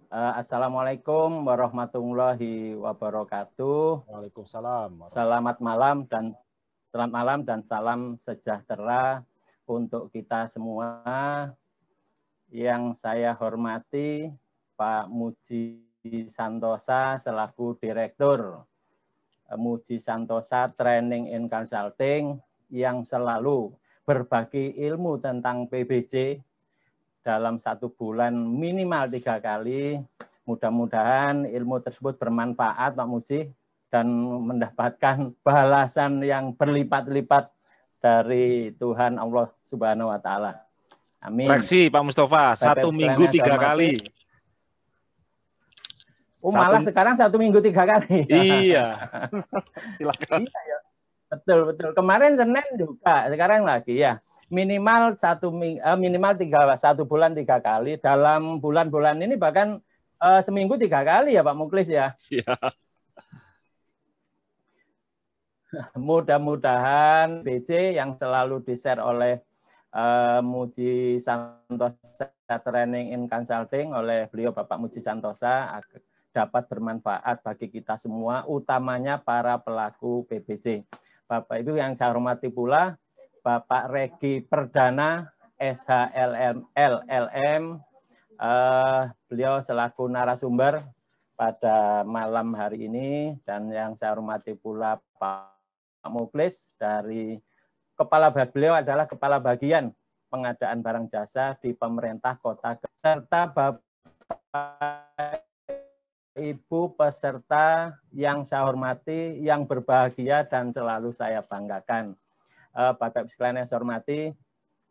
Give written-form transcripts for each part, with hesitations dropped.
Assalamualaikum warahmatullahi wabarakatuh. Waalaikumsalam. Selamat malam dan salam sejahtera untuk kita semua. Yang saya hormati Pak Muji Santosa selaku Direktur Muji Santosa Training and Consulting yang selalu berbagi ilmu tentang PBJ dalam 1 bulan minimal 3 kali. Mudah-mudahan ilmu tersebut bermanfaat Pak Muji dan mendapatkan balasan yang berlipat-lipat dari Tuhan Allah Subhanahu wa taala. Amin. Koreksi Pak Mustafa, 1 minggu 3 kali. Malah sekarang 1 minggu 3 kali. Iya. Silakan. Iya, ya. Betul. Kemarin Senin juga, sekarang lagi ya. Minimal 1 bulan 3 kali. Dalam bulan-bulan ini bahkan seminggu 3 kali ya Pak Muklis ya. Siap. Mudah-mudahan BC yang selalu di-share oleh Muji Santosa Training and Consulting oleh beliau Bapak Muji Santosa dapat bermanfaat bagi kita semua, utamanya para pelaku PBJ. Bapak Ibu yang saya hormati pula Bapak Regi Perdana SHLM, beliau selaku narasumber pada malam hari ini, dan yang saya hormati pula Pak Muklis dari beliau adalah Kepala Bagian Pengadaan Barang Jasa di Pemerintah Kota, serta Bapak Ibu peserta yang saya hormati, yang berbahagia dan selalu saya banggakan. Bapak Ibu sekalian yang saya hormati,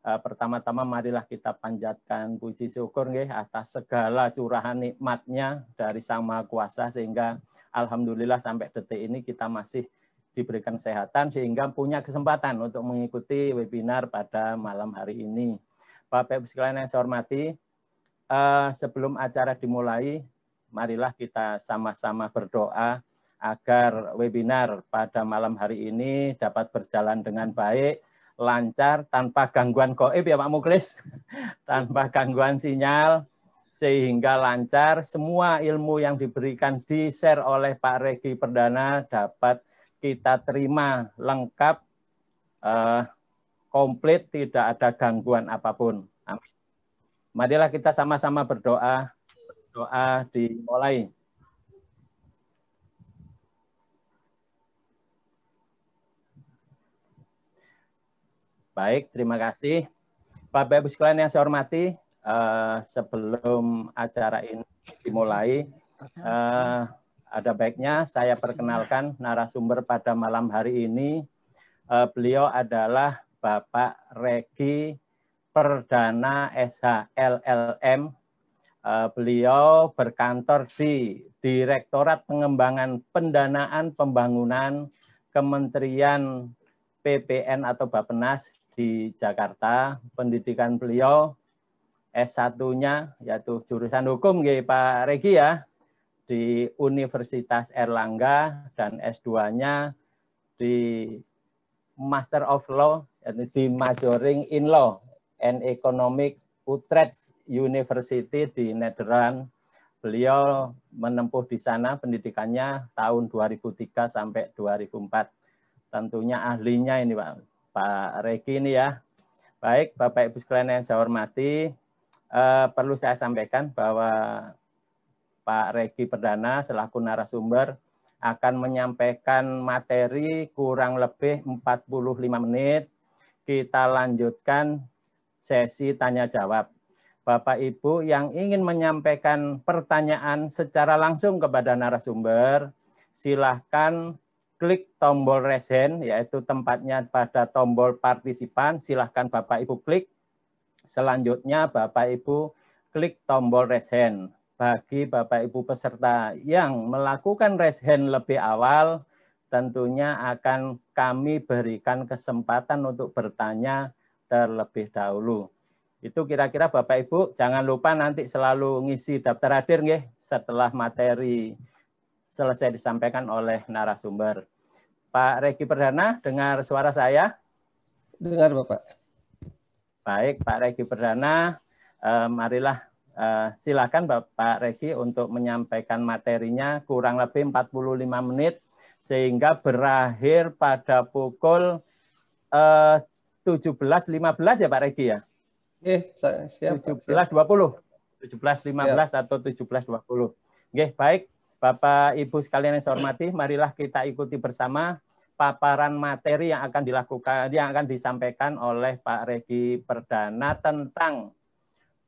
pertama-tama marilah kita panjatkan puji syukur atas segala curahan nikmatnya dari Sang Maha Kuasa, sehingga alhamdulillah sampai detik ini kita masih diberikan kesehatan sehingga punya kesempatan untuk mengikuti webinar pada malam hari ini. Bapak Ibu sekalian yang saya hormati, sebelum acara dimulai, marilah kita sama-sama berdoa agar webinar pada malam hari ini dapat berjalan dengan baik, lancar, tanpa gangguan gaib ya Pak Muklis, tanpa gangguan sinyal, sehingga lancar. Semua ilmu yang diberikan di-share oleh Pak Regi Perdana dapat kita terima lengkap, komplit, tidak ada gangguan apapun. Amin. Marilah kita sama-sama berdoa. Doa dimulai. Baik, terima kasih. Bapak Ibu sekalian yang saya hormati, sebelum acara ini dimulai, ada baiknya saya perkenalkan narasumber pada malam hari ini. Beliau adalah Bapak Regi Perdana SHLM. Beliau berkantor di Direktorat Pengembangan Pendanaan Pembangunan Kementerian PPN atau Bappenas di Jakarta. Pendidikan beliau S1-nya yaitu jurusan hukum Pak Regi ya, di Universitas Erlangga, dan S2-nya di Master of Law, yaitu di Majoring in Law and Economic Utrecht University di Nederland. Beliau menempuh di sana pendidikannya tahun 2003 sampai 2004. Tentunya ahlinya ini Pak Regi ini ya. Baik, Bapak Ibu sekalian yang saya hormati, perlu saya sampaikan bahwa Pak Regi Perdana selaku narasumber akan menyampaikan materi kurang lebih 45 menit. Kita lanjutkan sesi tanya jawab. Bapak Ibu yang ingin menyampaikan pertanyaan secara langsung kepada narasumber, silahkan klik tombol raise hand, yaitu tempatnya pada tombol partisipan. Silahkan Bapak Ibu klik. Selanjutnya Bapak Ibu klik tombol raise hand. Bagi Bapak Ibu peserta yang melakukan raise hand lebih awal, tentunya akan kami berikan kesempatan untuk bertanya terlebih dahulu. Itu kira-kira Bapak Ibu jangan lupa nanti selalu ngisi daftar hadir setelah materi selesai disampaikan oleh narasumber. Pak Regi Perdana, dengar suara saya? Dengar Bapak. Baik, Pak Regi Perdana, marilah Silakan Bapak Regi untuk menyampaikan materinya kurang lebih 45 menit sehingga berakhir pada pukul 17.15 ya Pak Regi ya? Siap. 17.20. 17.15 atau 17.20. Oke, baik. Bapak Ibu sekalian yang saya hormati, marilah kita ikuti bersama paparan materi yang akan disampaikan oleh Pak Regi Perdana tentang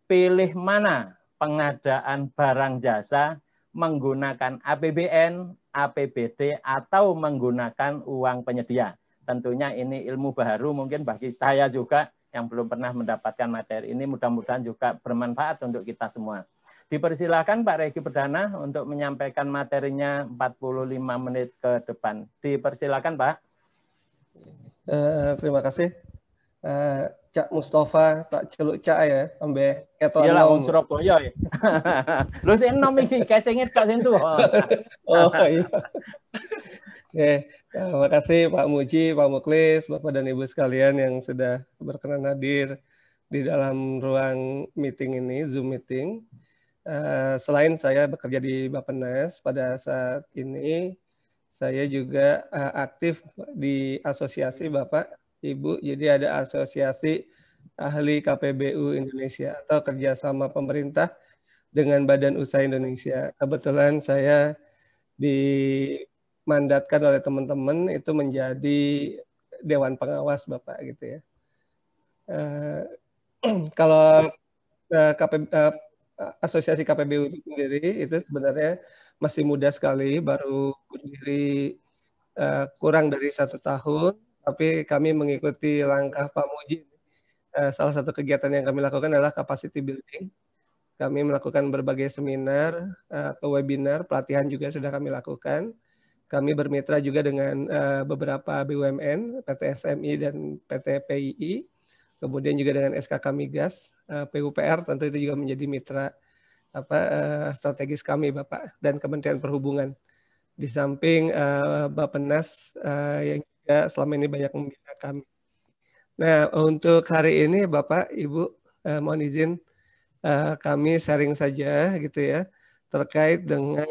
pilih mana pengadaan barang jasa menggunakan APBN, APBD, atau menggunakan uang penyedia. Tentunya ini ilmu baru mungkin bagi saya juga yang belum pernah mendapatkan materi ini, mudah-mudahan juga bermanfaat untuk kita semua. Dipersilakan Pak Regi Perdana untuk menyampaikan materinya 45 menit ke depan. Dipersilakan Pak. Terima kasih. Cak Mustafa tak celuk cak ya, ambe ketok iya lah wong Surabaya ya. Lu sing enom iki kesenge tok sing tuwa. Oh iya. Oke, terima kasih Pak Muji, Pak Muklis, Bapak dan Ibu sekalian yang sudah berkenan hadir di dalam ruang meeting ini, Zoom meeting. Selain saya bekerja di Bappenas, pada saat ini saya juga aktif di asosiasi Bapak, Ibu. Jadi ada asosiasi ahli KPBU Indonesia atau kerjasama pemerintah dengan Badan Usaha Indonesia. Kebetulan saya dimandatkan oleh teman-teman itu menjadi Dewan Pengawas Bapak gitu ya. Kalau asosiasi KPBU itu sendiri itu sebenarnya masih muda sekali, baru berdiri kurang dari 1 tahun, tapi kami mengikuti langkah Pak Muji. Salah satu kegiatan yang kami lakukan adalah capacity building. Kami melakukan berbagai seminar atau webinar, pelatihan juga sudah kami lakukan. Kami bermitra juga dengan beberapa BUMN, PT SMI dan PT PII. Kemudian juga dengan SKK Migas, PUPR tentu itu juga menjadi mitra strategis kami Bapak dan Kementerian Perhubungan. Di samping Bappenas yang juga selama ini banyak membina kami. Nah untuk hari ini Bapak Ibu mohon izin kami sharing saja gitu ya terkait dengan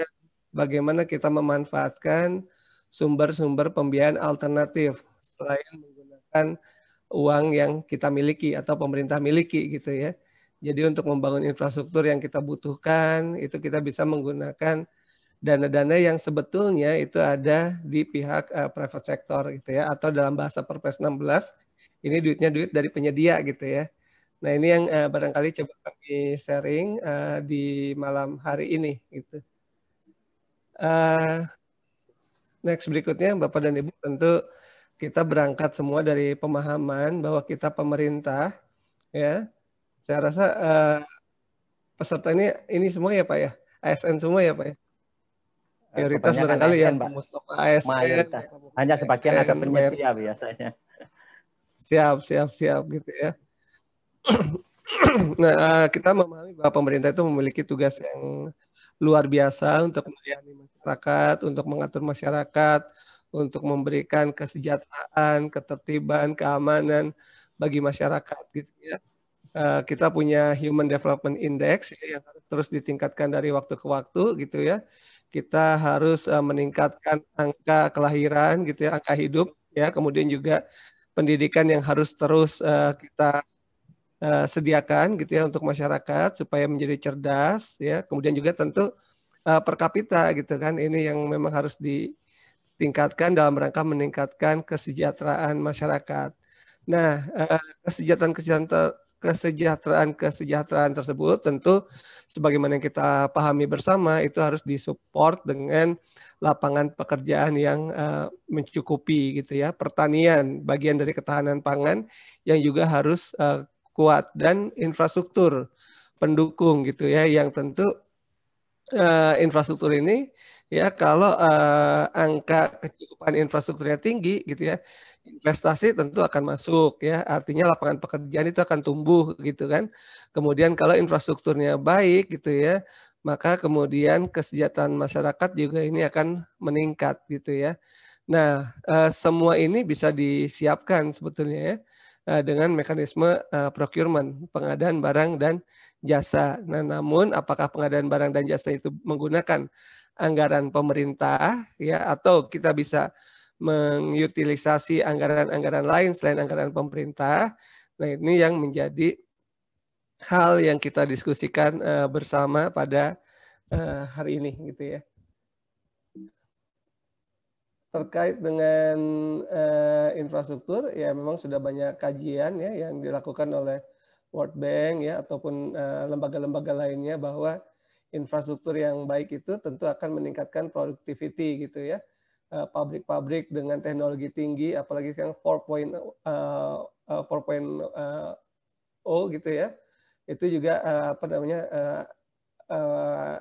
bagaimana kita memanfaatkan sumber-sumber pembiayaan alternatif selain menggunakan uang yang kita miliki atau pemerintah miliki gitu ya. Jadi untuk membangun infrastruktur yang kita butuhkan itu kita bisa menggunakan dana-dana yang sebetulnya itu ada di pihak private sector gitu ya, atau dalam bahasa Perpres 16 ini duitnya duit dari penyedia gitu ya. Nah ini yang barangkali coba kami sharing di malam hari ini gitu. Next berikutnya Bapak dan Ibu tentu kita berangkat semua dari pemahaman bahwa kita pemerintah, ya. Saya rasa peserta ini semua ya Pak ya, ASN semua ya Pak ya. Prioritas barangkali ASN, ya, Pak. ASN. Mayoritas. Hanya sebagian ada penyedia biasanya. Siap gitu ya. Nah, kita memahami bahwa pemerintah itu memiliki tugas yang luar biasa untuk melayani masyarakat, untuk mengatur masyarakat, untuk memberikan kesejahteraan, ketertiban, keamanan bagi masyarakat gitu ya. Kita punya Human Development Index yang harus terus ditingkatkan dari waktu ke waktu gitu ya. Kita harus meningkatkan angka kelahiran gitu ya, angka hidup ya, kemudian juga pendidikan yang harus terus kita sediakan gitu ya untuk masyarakat supaya menjadi cerdas ya. Kemudian juga tentu per kapita gitu kan, ini yang memang harus ditingkatkan dalam rangka meningkatkan kesejahteraan masyarakat. Nah, kesejahteraan tersebut tentu sebagaimana yang kita pahami bersama itu harus disupport dengan lapangan pekerjaan yang mencukupi gitu ya. Pertanian bagian dari ketahanan pangan yang juga harus kuat, dan infrastruktur pendukung gitu ya, yang tentu infrastruktur ini ya kalau angka kecukupan infrastrukturnya tinggi gitu ya, investasi tentu akan masuk ya, artinya lapangan pekerjaan itu akan tumbuh gitu kan. Kemudian kalau infrastrukturnya baik gitu ya, maka kemudian kesejahteraan masyarakat juga ini akan meningkat gitu ya. Nah, semua ini bisa disiapkan sebetulnya ya dengan mekanisme procurement, pengadaan barang dan jasa. Nah, namun apakah pengadaan barang dan jasa itu menggunakan anggaran pemerintah ya, atau kita bisa mengutilisasi anggaran-anggaran lain selain anggaran pemerintah? Nah, ini yang menjadi hal yang kita diskusikan bersama pada hari ini gitu ya. Terkait dengan infrastruktur, ya memang sudah banyak kajian ya yang dilakukan oleh World Bank ya ataupun lembaga-lembaga lainnya bahwa infrastruktur yang baik itu tentu akan meningkatkan productivity gitu ya. Pabrik-pabrik dengan teknologi tinggi, apalagi yang 4.0 gitu ya, itu juga apa namanya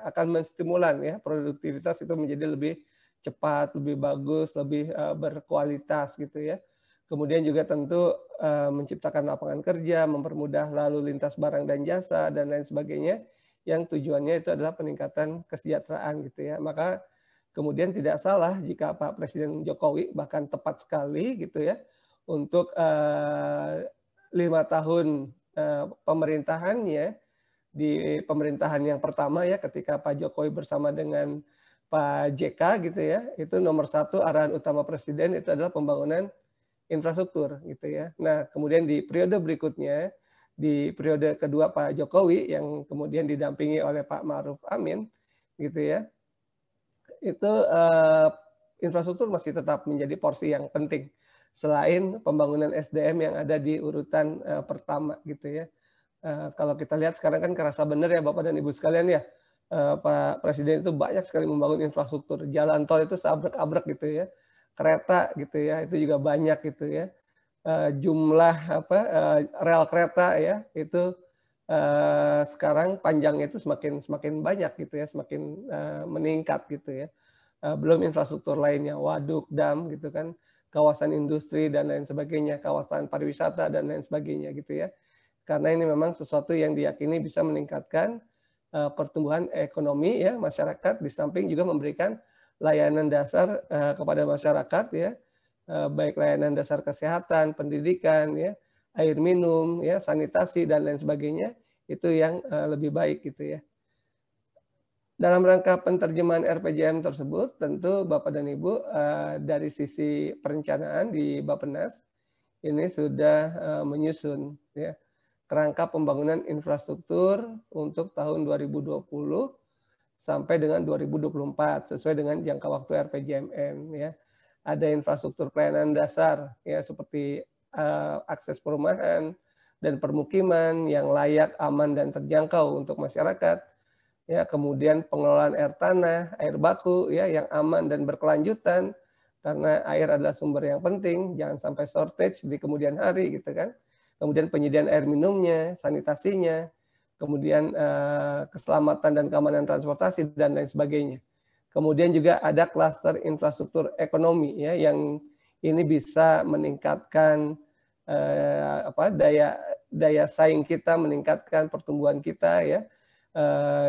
akan menstimulan ya produktivitas itu menjadi lebih cepat, lebih bagus, lebih berkualitas gitu ya. Kemudian juga tentu menciptakan lapangan kerja, mempermudah lalu lintas barang dan jasa dan lain sebagainya, yang tujuannya itu adalah peningkatan kesejahteraan gitu ya. Maka kemudian tidak salah jika Pak Presiden Jokowi bahkan tepat sekali gitu ya untuk 5 tahun pemerintahannya, di pemerintahan yang pertama ya ketika Pak Jokowi bersama dengan Pak JK gitu ya, itu nomor 1 arahan utama Presiden itu adalah pembangunan infrastruktur gitu ya. Nah kemudian di periode berikutnya, di periode kedua Pak Jokowi yang kemudian didampingi oleh Pak Ma'ruf Amin gitu ya, itu infrastruktur masih tetap menjadi porsi yang penting selain pembangunan SDM yang ada di urutan pertama gitu ya. Kalau kita lihat sekarang kan kerasa benar ya Bapak dan Ibu sekalian ya, Pak Presiden itu banyak sekali membangun infrastruktur. Jalan tol itu seabrek-abrek gitu ya, kereta gitu ya, itu juga banyak gitu ya. Jumlah rel kereta ya itu sekarang panjangnya itu semakin banyak gitu ya, semakin meningkat gitu ya. Belum infrastruktur lainnya, waduk, dam gitu kan, kawasan industri dan lain sebagainya, kawasan pariwisata dan lain sebagainya gitu ya. Karena ini memang sesuatu yang diyakini bisa meningkatkan pertumbuhan ekonomi ya masyarakat, di samping juga memberikan layanan dasar kepada masyarakat ya, baik layanan dasar kesehatan, pendidikan ya, air minum ya, sanitasi dan lain sebagainya, itu yang lebih baik gitu ya. Dalam rangka penerjemahan RPJM tersebut, tentu Bapak dan Ibu dari sisi perencanaan di Bappenas ini sudah menyusun ya kerangka pembangunan infrastruktur untuk tahun 2020 sampai dengan 2024 sesuai dengan jangka waktu RPJMN ya. Ada infrastruktur pelayanan dasar ya seperti akses perumahan dan permukiman yang layak, aman dan terjangkau untuk masyarakat. Ya, kemudian pengelolaan air tanah, air baku ya yang aman dan berkelanjutan karena air adalah sumber yang penting, jangan sampai shortage di kemudian hari gitu kan. Kemudian penyediaan air minumnya, sanitasinya, kemudian keselamatan dan keamanan transportasi dan lain sebagainya. Kemudian juga ada klaster infrastruktur ekonomi ya yang ini bisa meningkatkan daya saing kita, meningkatkan pertumbuhan kita ya,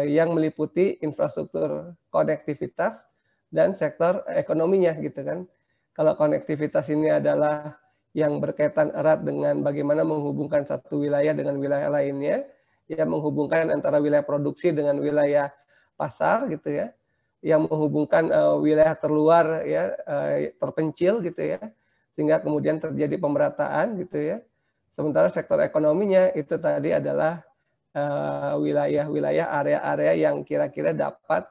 yang meliputi infrastruktur konektivitas dan sektor ekonominya gitu kan. Kalau konektivitas ini adalah yang berkaitan erat dengan bagaimana menghubungkan satu wilayah dengan wilayah lainnya, ya menghubungkan antara wilayah produksi dengan wilayah pasar gitu ya, yang menghubungkan wilayah terluar ya terpencil gitu ya, sehingga kemudian terjadi pemerataan gitu ya. Sementara sektor ekonominya itu tadi adalah wilayah-wilayah, area-area yang kira-kira dapat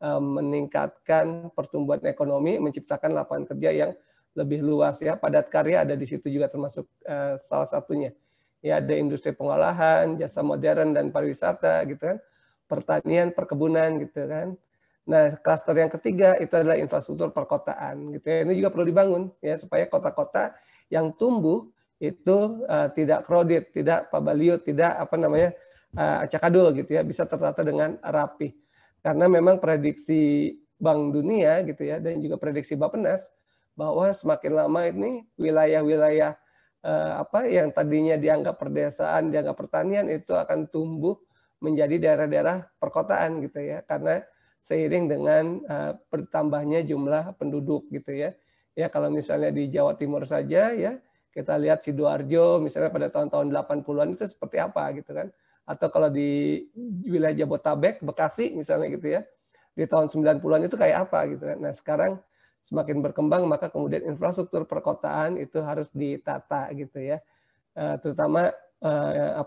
meningkatkan pertumbuhan ekonomi, menciptakan lapangan kerja yang lebih luas ya. Padat karya ada di situ juga termasuk salah satunya. Ya ada industri pengolahan, jasa modern dan pariwisata gitu kan, pertanian, perkebunan gitu kan. Nah, klaster yang ketiga itu adalah infrastruktur perkotaan gitu ya. Ini juga perlu dibangun ya supaya kota-kota yang tumbuh itu tidak crowded, tidak pabaliut, tidak acak-adul gitu ya, bisa tertata dengan rapi. Karena memang prediksi Bank Dunia gitu ya dan juga prediksi Bappenas bahwa semakin lama ini wilayah-wilayah yang tadinya dianggap perdesaan, dianggap pertanian itu akan tumbuh menjadi daerah-daerah perkotaan gitu ya, karena seiring dengan bertambahnya jumlah penduduk gitu ya. Ya kalau misalnya di Jawa Timur saja ya, kita lihat Sidoarjo misalnya pada tahun-tahun 80-an itu seperti apa gitu kan. atau kalau di wilayah Jabotabek, Bekasi misalnya gitu ya, di tahun 90-an itu kayak apa gitu kan. Nah, sekarang semakin berkembang maka kemudian infrastruktur perkotaan itu harus ditata gitu ya. Terutama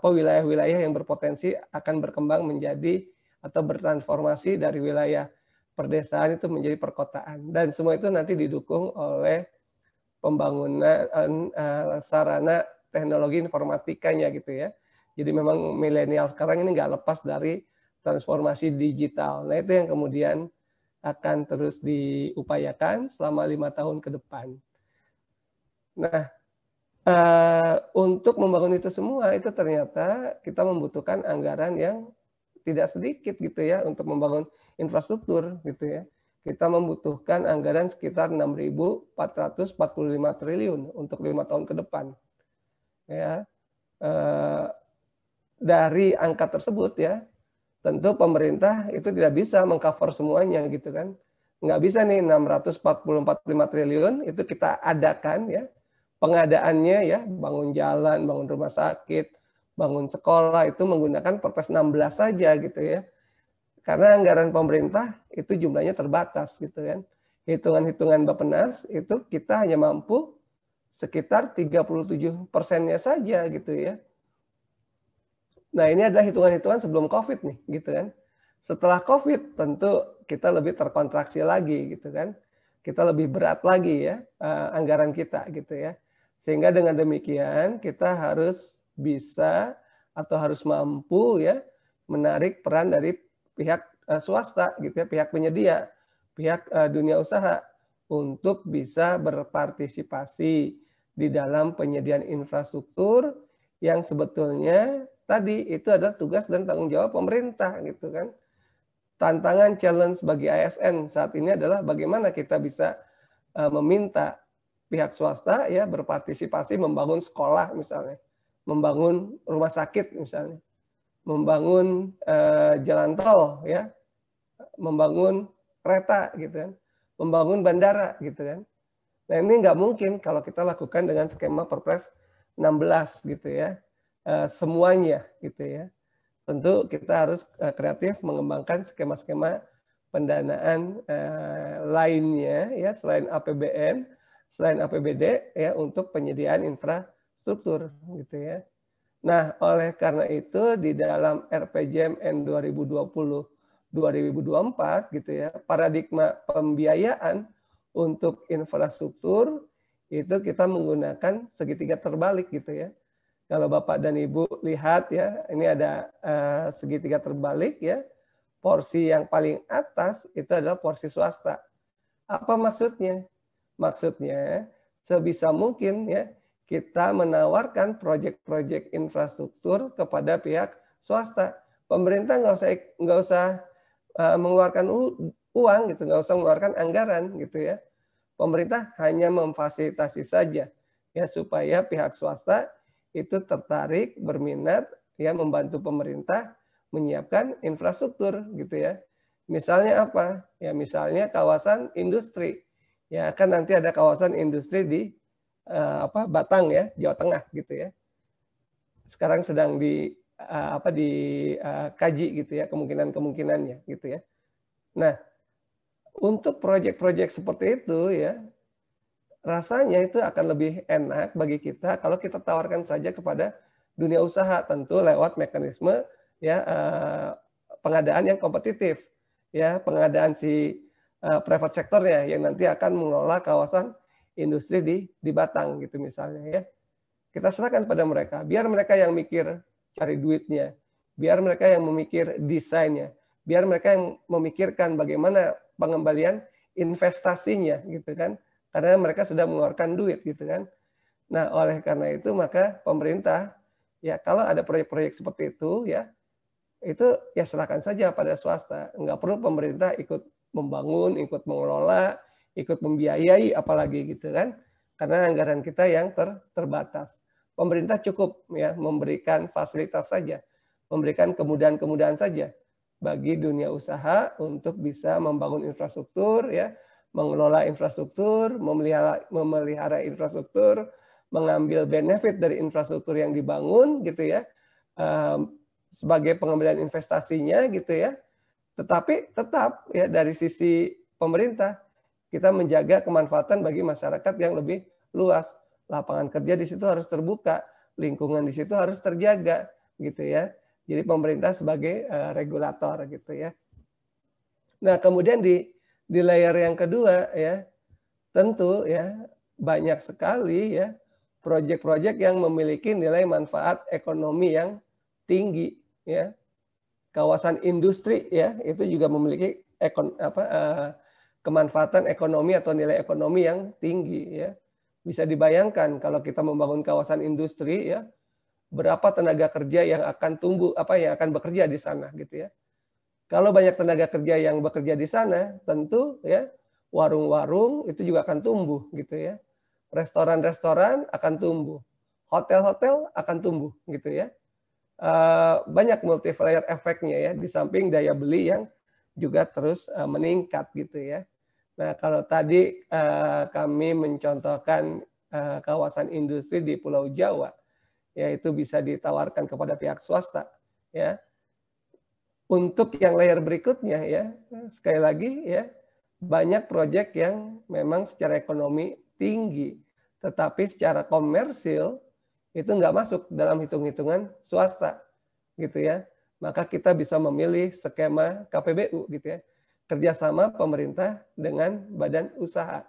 wilayah-wilayah yang berpotensi akan berkembang menjadi atau bertransformasi dari wilayah perdesaan itu menjadi perkotaan, dan semua itu nanti didukung oleh pembangunan sarana teknologi informatikanya gitu ya. Jadi memang milenial sekarang ini nggak lepas dari transformasi digital. Nah, itu yang kemudian akan terus diupayakan selama 5 tahun ke depan. Nah, untuk membangun itu semua itu ternyata kita membutuhkan anggaran yang tidak sedikit gitu ya untuk membangun infrastruktur gitu ya. Kita membutuhkan anggaran sekitar 6.445 triliun untuk 5 tahun ke depan. Ya, dari angka tersebut ya, tentu pemerintah itu tidak bisa mengcover semuanya gitu kan. Nggak bisa nih 645 triliun itu kita adakan ya. Pengadaannya ya, bangun jalan, bangun rumah sakit, bangun sekolah itu menggunakan Perpres 16 saja gitu ya. Karena anggaran pemerintah itu jumlahnya terbatas gitu kan. Hitungan-hitungan Bappenas itu kita hanya mampu sekitar 37%-nya saja gitu ya. Nah, ini adalah hitungan-hitungan sebelum COVID nih gitu kan. Setelah COVID tentu kita lebih terkontraksi lagi gitu kan. Kita lebih berat lagi ya anggaran kita gitu ya. Sehingga dengan demikian kita harus bisa atau harus mampu ya menarik peran dari pihak swasta gitu ya, pihak penyedia, pihak dunia usaha untuk bisa berpartisipasi di dalam penyediaan infrastruktur yang sebetulnya tadi itu adalah tugas dan tanggung jawab pemerintah gitu kan. Tantangan challenge bagi ASN saat ini adalah bagaimana kita bisa meminta pihak swasta ya berpartisipasi membangun sekolah misalnya, membangun rumah sakit misalnya, membangun jalan tol ya, membangun kereta gitu kan, membangun bandara gitu kan. Nah, ini nggak mungkin kalau kita lakukan dengan skema Perpres 16 gitu ya, semuanya gitu ya. Tentu kita harus kreatif mengembangkan skema-skema pendanaan lainnya ya selain APBN, selain APBD ya untuk penyediaan infrastruktur gitu ya. Nah, oleh karena itu di dalam RPJMN 2020-2024 gitu ya, paradigma pembiayaan untuk infrastruktur itu kita menggunakan segitiga terbalik gitu ya. Kalau Bapak dan Ibu lihat ya, ini ada segitiga terbalik ya. Porsi yang paling atas itu adalah porsi swasta. Apa maksudnya? Maksudnya sebisa mungkin ya kita menawarkan proyek-proyek infrastruktur kepada pihak swasta. Pemerintah nggak usah mengeluarkan uang gitu, nggak usah mengeluarkan anggaran gitu ya. Pemerintah hanya memfasilitasi saja ya supaya pihak swasta itu tertarik, berminat, ya membantu pemerintah menyiapkan infrastruktur gitu ya. Misalnya apa? Ya misalnya kawasan industri. Ya kan nanti ada kawasan industri di Batang ya, Jawa Tengah gitu ya. Sekarang sedang dikaji gitu ya kemungkinan-kemungkinannya gitu ya. Nah, untuk proyek-proyek seperti itu ya rasanya itu akan lebih enak bagi kita kalau kita tawarkan saja kepada dunia usaha, tentu lewat mekanisme ya pengadaan yang kompetitif ya, pengadaan si private sektornya yang nanti akan mengelola kawasan industri di Batang gitu misalnya ya. Kita serahkan pada mereka, biar mereka yang mikir cari duitnya, biar mereka yang memikir desainnya, biar mereka yang memikirkan bagaimana pengembalian investasinya gitu kan. Karena mereka sudah mengeluarkan duit gitu kan. Nah, oleh karena itu maka pemerintah ya kalau ada proyek-proyek seperti itu ya itu ya serahkan saja pada swasta. Enggak perlu pemerintah ikut membangun, ikut mengelola, ikut membiayai apalagi gitu kan. Karena anggaran kita yang terbatas. Pemerintah cukup ya memberikan fasilitas saja, memberikan kemudahan-kemudahan saja bagi dunia usaha untuk bisa membangun infrastruktur ya, mengelola infrastruktur, memelihara infrastruktur, mengambil benefit dari infrastruktur yang dibangun gitu ya, sebagai pengambilan investasinya gitu ya. Tetapi tetap ya dari sisi pemerintah kita menjaga kemanfaatan bagi masyarakat yang lebih luas. Lapangan kerja di situ harus terbuka, lingkungan di situ harus terjaga gitu ya. Jadi pemerintah sebagai regulator gitu ya. Nah, kemudian di layer yang kedua ya, tentu ya banyak sekali ya proyek-proyek yang memiliki nilai manfaat ekonomi yang tinggi ya. Kawasan industri ya itu juga memiliki kemanfaatan ekonomi atau nilai ekonomi yang tinggi ya. Bisa dibayangkan kalau kita membangun kawasan industri ya, berapa tenaga kerja yang akan yang akan bekerja di sana gitu ya. Kalau banyak tenaga kerja yang bekerja di sana, tentu ya warung-warung itu juga akan tumbuh gitu ya. Restoran-restoran akan tumbuh, hotel-hotel akan tumbuh gitu ya. Banyak multiplier efeknya ya, di samping daya beli yang juga terus meningkat gitu ya. Nah, kalau tadi kami mencontohkan kawasan industri di Pulau Jawa, yaitu bisa ditawarkan kepada pihak swasta ya. Untuk yang layer berikutnya ya, sekali lagi ya, banyak proyek yang memang secara ekonomi tinggi, tetapi secara komersil itu nggak masuk dalam hitung-hitungan swasta, gitu ya. Maka kita bisa memilih skema KPBU, gitu ya, kerjasama pemerintah dengan badan usaha.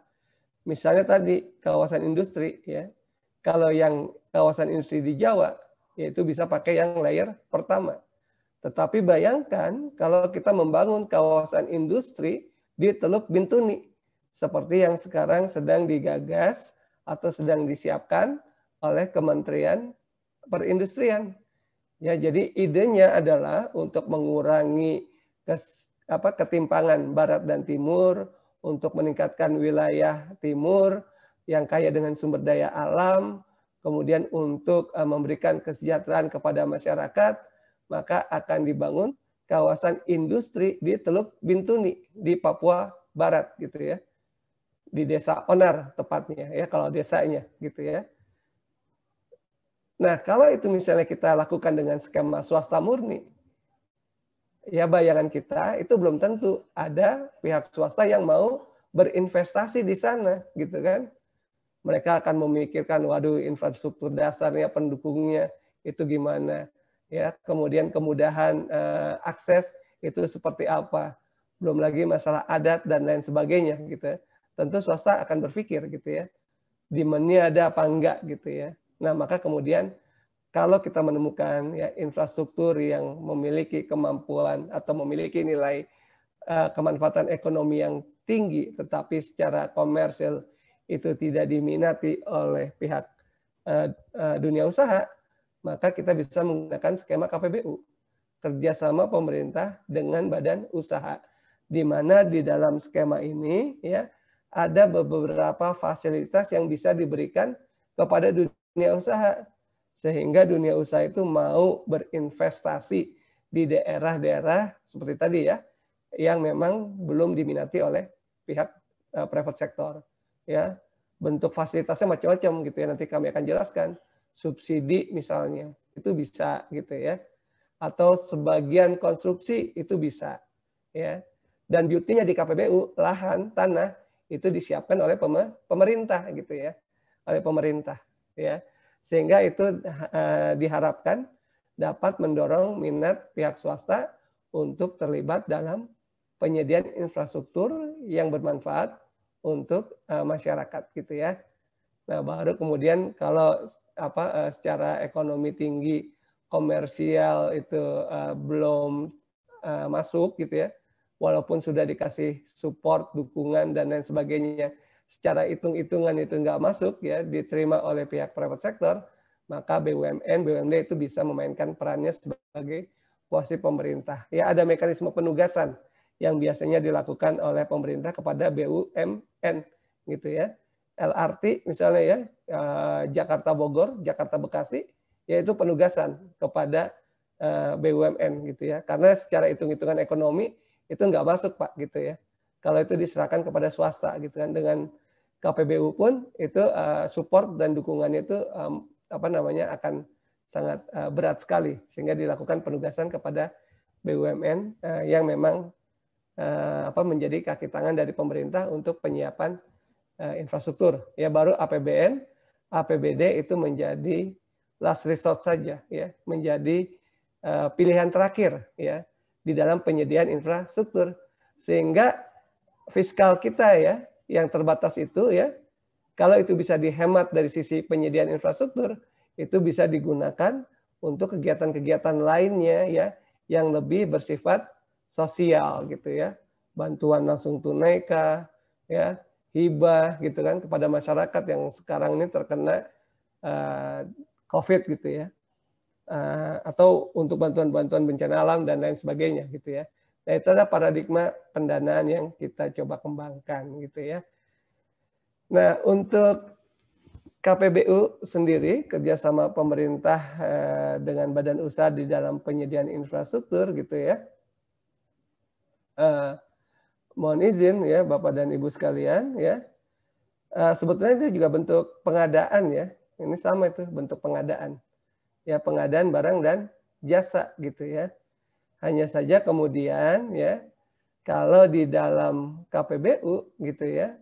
Misalnya tadi kawasan industri, ya, kalau yang kawasan industri di Jawa, yaitu bisa pakai yang layer pertama. Tetapi bayangkan kalau kita membangun kawasan industri di Teluk Bintuni, seperti yang sekarang sedang digagas atau sedang disiapkan oleh Kementerian Perindustrian. Ya, jadi idenya adalah untuk mengurangi ketimpangan barat dan timur, untuk meningkatkan wilayah timur yang kaya dengan sumber daya alam, kemudian untuk memberikan kesejahteraan kepada masyarakat, maka akan dibangun kawasan industri di Teluk Bintuni di Papua Barat gitu ya. Di Desa Onar tepatnya ya, kalau desanya gitu ya. Nah, kalau itu misalnya kita lakukan dengan skema swasta murni, ya bayangan kita itu belum tentu ada pihak swasta yang mau berinvestasi di sana gitu kan. Mereka akan memikirkan, waduh infrastruktur dasarnya, pendukungnya itu gimana. Ya, kemudian kemudahan akses itu seperti apa, belum lagi masalah adat dan lain sebagainya gitu ya. Tentu swasta akan berpikir gitu ya, demand-nya ada apa enggak gitu ya. Nah, maka kemudian kalau kita menemukan ya infrastruktur yang memiliki kemampuan atau memiliki nilai kemanfaatan ekonomi yang tinggi, tetapi secara komersil itu tidak diminati oleh pihak dunia usaha, maka kita bisa menggunakan skema KPBU, kerjasama pemerintah dengan badan usaha, di mana di dalam skema ini ya ada beberapa fasilitas yang bisa diberikan kepada dunia usaha, sehingga dunia usaha itu mau berinvestasi di daerah-daerah seperti tadi ya, yang memang belum diminati oleh pihak private sector. Ya, bentuk fasilitasnya macam-macam gitu ya, nanti kami akan jelaskan. Subsidi misalnya itu bisa gitu ya, atau sebagian konstruksi itu bisa ya. Dan beauty-nya di KPBU, lahan tanah itu disiapkan oleh pemerintah gitu ya, oleh pemerintah ya, sehingga itu diharapkan dapat mendorong minat pihak swasta untuk terlibat dalam penyediaan infrastruktur yang bermanfaat untuk masyarakat gitu ya. Nah, baru kemudian kalau secara ekonomi tinggi komersial itu belum masuk gitu ya, walaupun sudah dikasih support, dukungan dan lain sebagainya, secara hitung-hitungan itu nggak masuk ya, diterima oleh pihak private sector, maka BUMN, BUMD itu bisa memainkan perannya sebagai posisi pemerintah. Ya, ada mekanisme penugasan yang biasanya dilakukan oleh pemerintah kepada BUMN gitu ya. LRT misalnya ya, Jakarta Bogor, Jakarta Bekasi, yaitu penugasan kepada BUMN gitu ya. Karena secara hitung-hitungan ekonomi itu nggak masuk Pak gitu ya. Kalau itu diserahkan kepada swasta gitu kan, dengan KPBU pun itu support dan dukungannya itu akan sangat berat sekali, sehingga dilakukan penugasan kepada BUMN yang memang menjadi kaki tangan dari pemerintah untuk penyiapan infrastruktur. Ya, baru APBN, APBD itu menjadi last resort saja, ya, menjadi pilihan terakhir, ya, di dalam penyediaan infrastruktur, sehingga fiskal kita, ya, yang terbatas itu, ya, kalau itu bisa dihemat dari sisi penyediaan infrastruktur, itu bisa digunakan untuk kegiatan-kegiatan lainnya, ya, yang lebih bersifat sosial, gitu ya, bantuan langsung tunai kah, ya, hibah, gitu kan, kepada masyarakat yang sekarang ini terkena COVID, gitu ya. Atau untuk bantuan-bantuan bencana alam dan lain sebagainya, gitu ya. Nah, itu adalah paradigma pendanaan yang kita coba kembangkan, gitu ya. Nah, untuk KPBU sendiri, kerjasama pemerintah dengan badan usaha di dalam penyediaan infrastruktur, gitu ya. Mohon izin ya, Bapak dan Ibu sekalian, ya. Sebetulnya itu juga bentuk pengadaan, ya. Ini sama itu bentuk pengadaan. Ya, pengadaan barang dan jasa, gitu ya. Hanya saja kemudian, ya, kalau di dalam KPBU, gitu ya,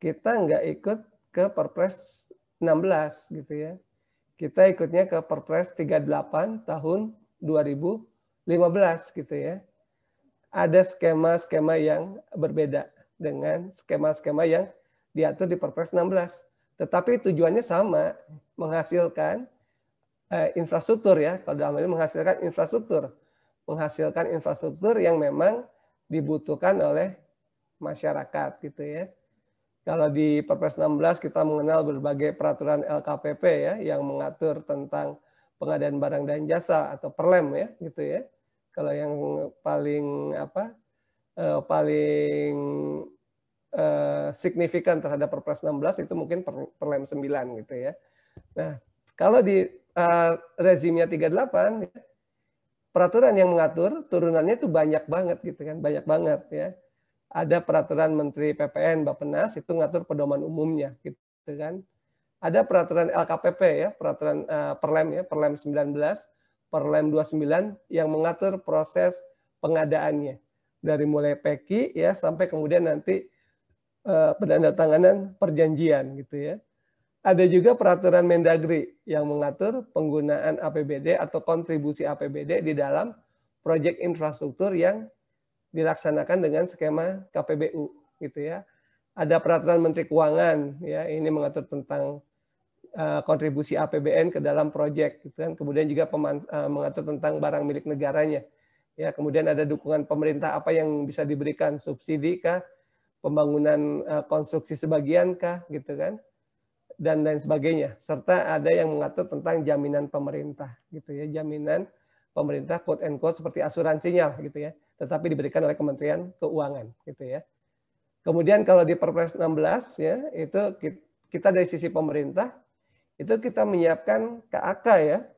kita nggak ikut ke Perpres 16, gitu ya. Kita ikutnya ke Perpres 38 tahun 2015, gitu ya. Ada skema-skema yang berbeda dengan skema-skema yang diatur di Perpres 16. Tetapi tujuannya sama, menghasilkan infrastruktur, ya, kalau dalam ini menghasilkan infrastruktur yang memang dibutuhkan oleh masyarakat, gitu ya. Kalau di Perpres 16 kita mengenal berbagai peraturan LKPP, ya, yang mengatur tentang pengadaan barang dan jasa atau Perlem, ya, gitu ya. Kalau yang paling signifikan terhadap Perpres 16 itu mungkin Perlem 9, gitu ya. Nah, kalau di rezimnya 38, ya, peraturan yang mengatur turunannya itu banyak banget, gitu kan, banyak banget, ya. Ada peraturan Menteri PPN Bappenas itu ngatur pedoman umumnya, gitu kan. Ada peraturan LKPP, ya, peraturan Perlem, ya, Perlem 19, Perlem 29 yang mengatur proses pengadaannya dari mulai PEKI, ya, sampai kemudian nanti penandatanganan perjanjian, gitu ya. Ada juga peraturan Mendagri yang mengatur penggunaan APBD atau kontribusi APBD di dalam proyek infrastruktur yang dilaksanakan dengan skema KPBU, gitu ya. Ada peraturan Menteri Keuangan, ya, ini mengatur tentang kontribusi APBN ke dalam proyek, gitu kan. Kemudian juga mengatur tentang barang milik negaranya. Ya, kemudian ada dukungan pemerintah apa yang bisa diberikan, subsidi kah, pembangunan konstruksi sebagian kah, gitu kan, dan lain sebagainya. Serta ada yang mengatur tentang jaminan pemerintah, gitu ya, jaminan pemerintah quote and quote seperti asuransinya, gitu ya, tetapi diberikan oleh Kementerian Keuangan, gitu ya. Kemudian kalau di Perpres 16, ya, itu kita dari sisi pemerintah itu kita menyiapkan KAK, ya,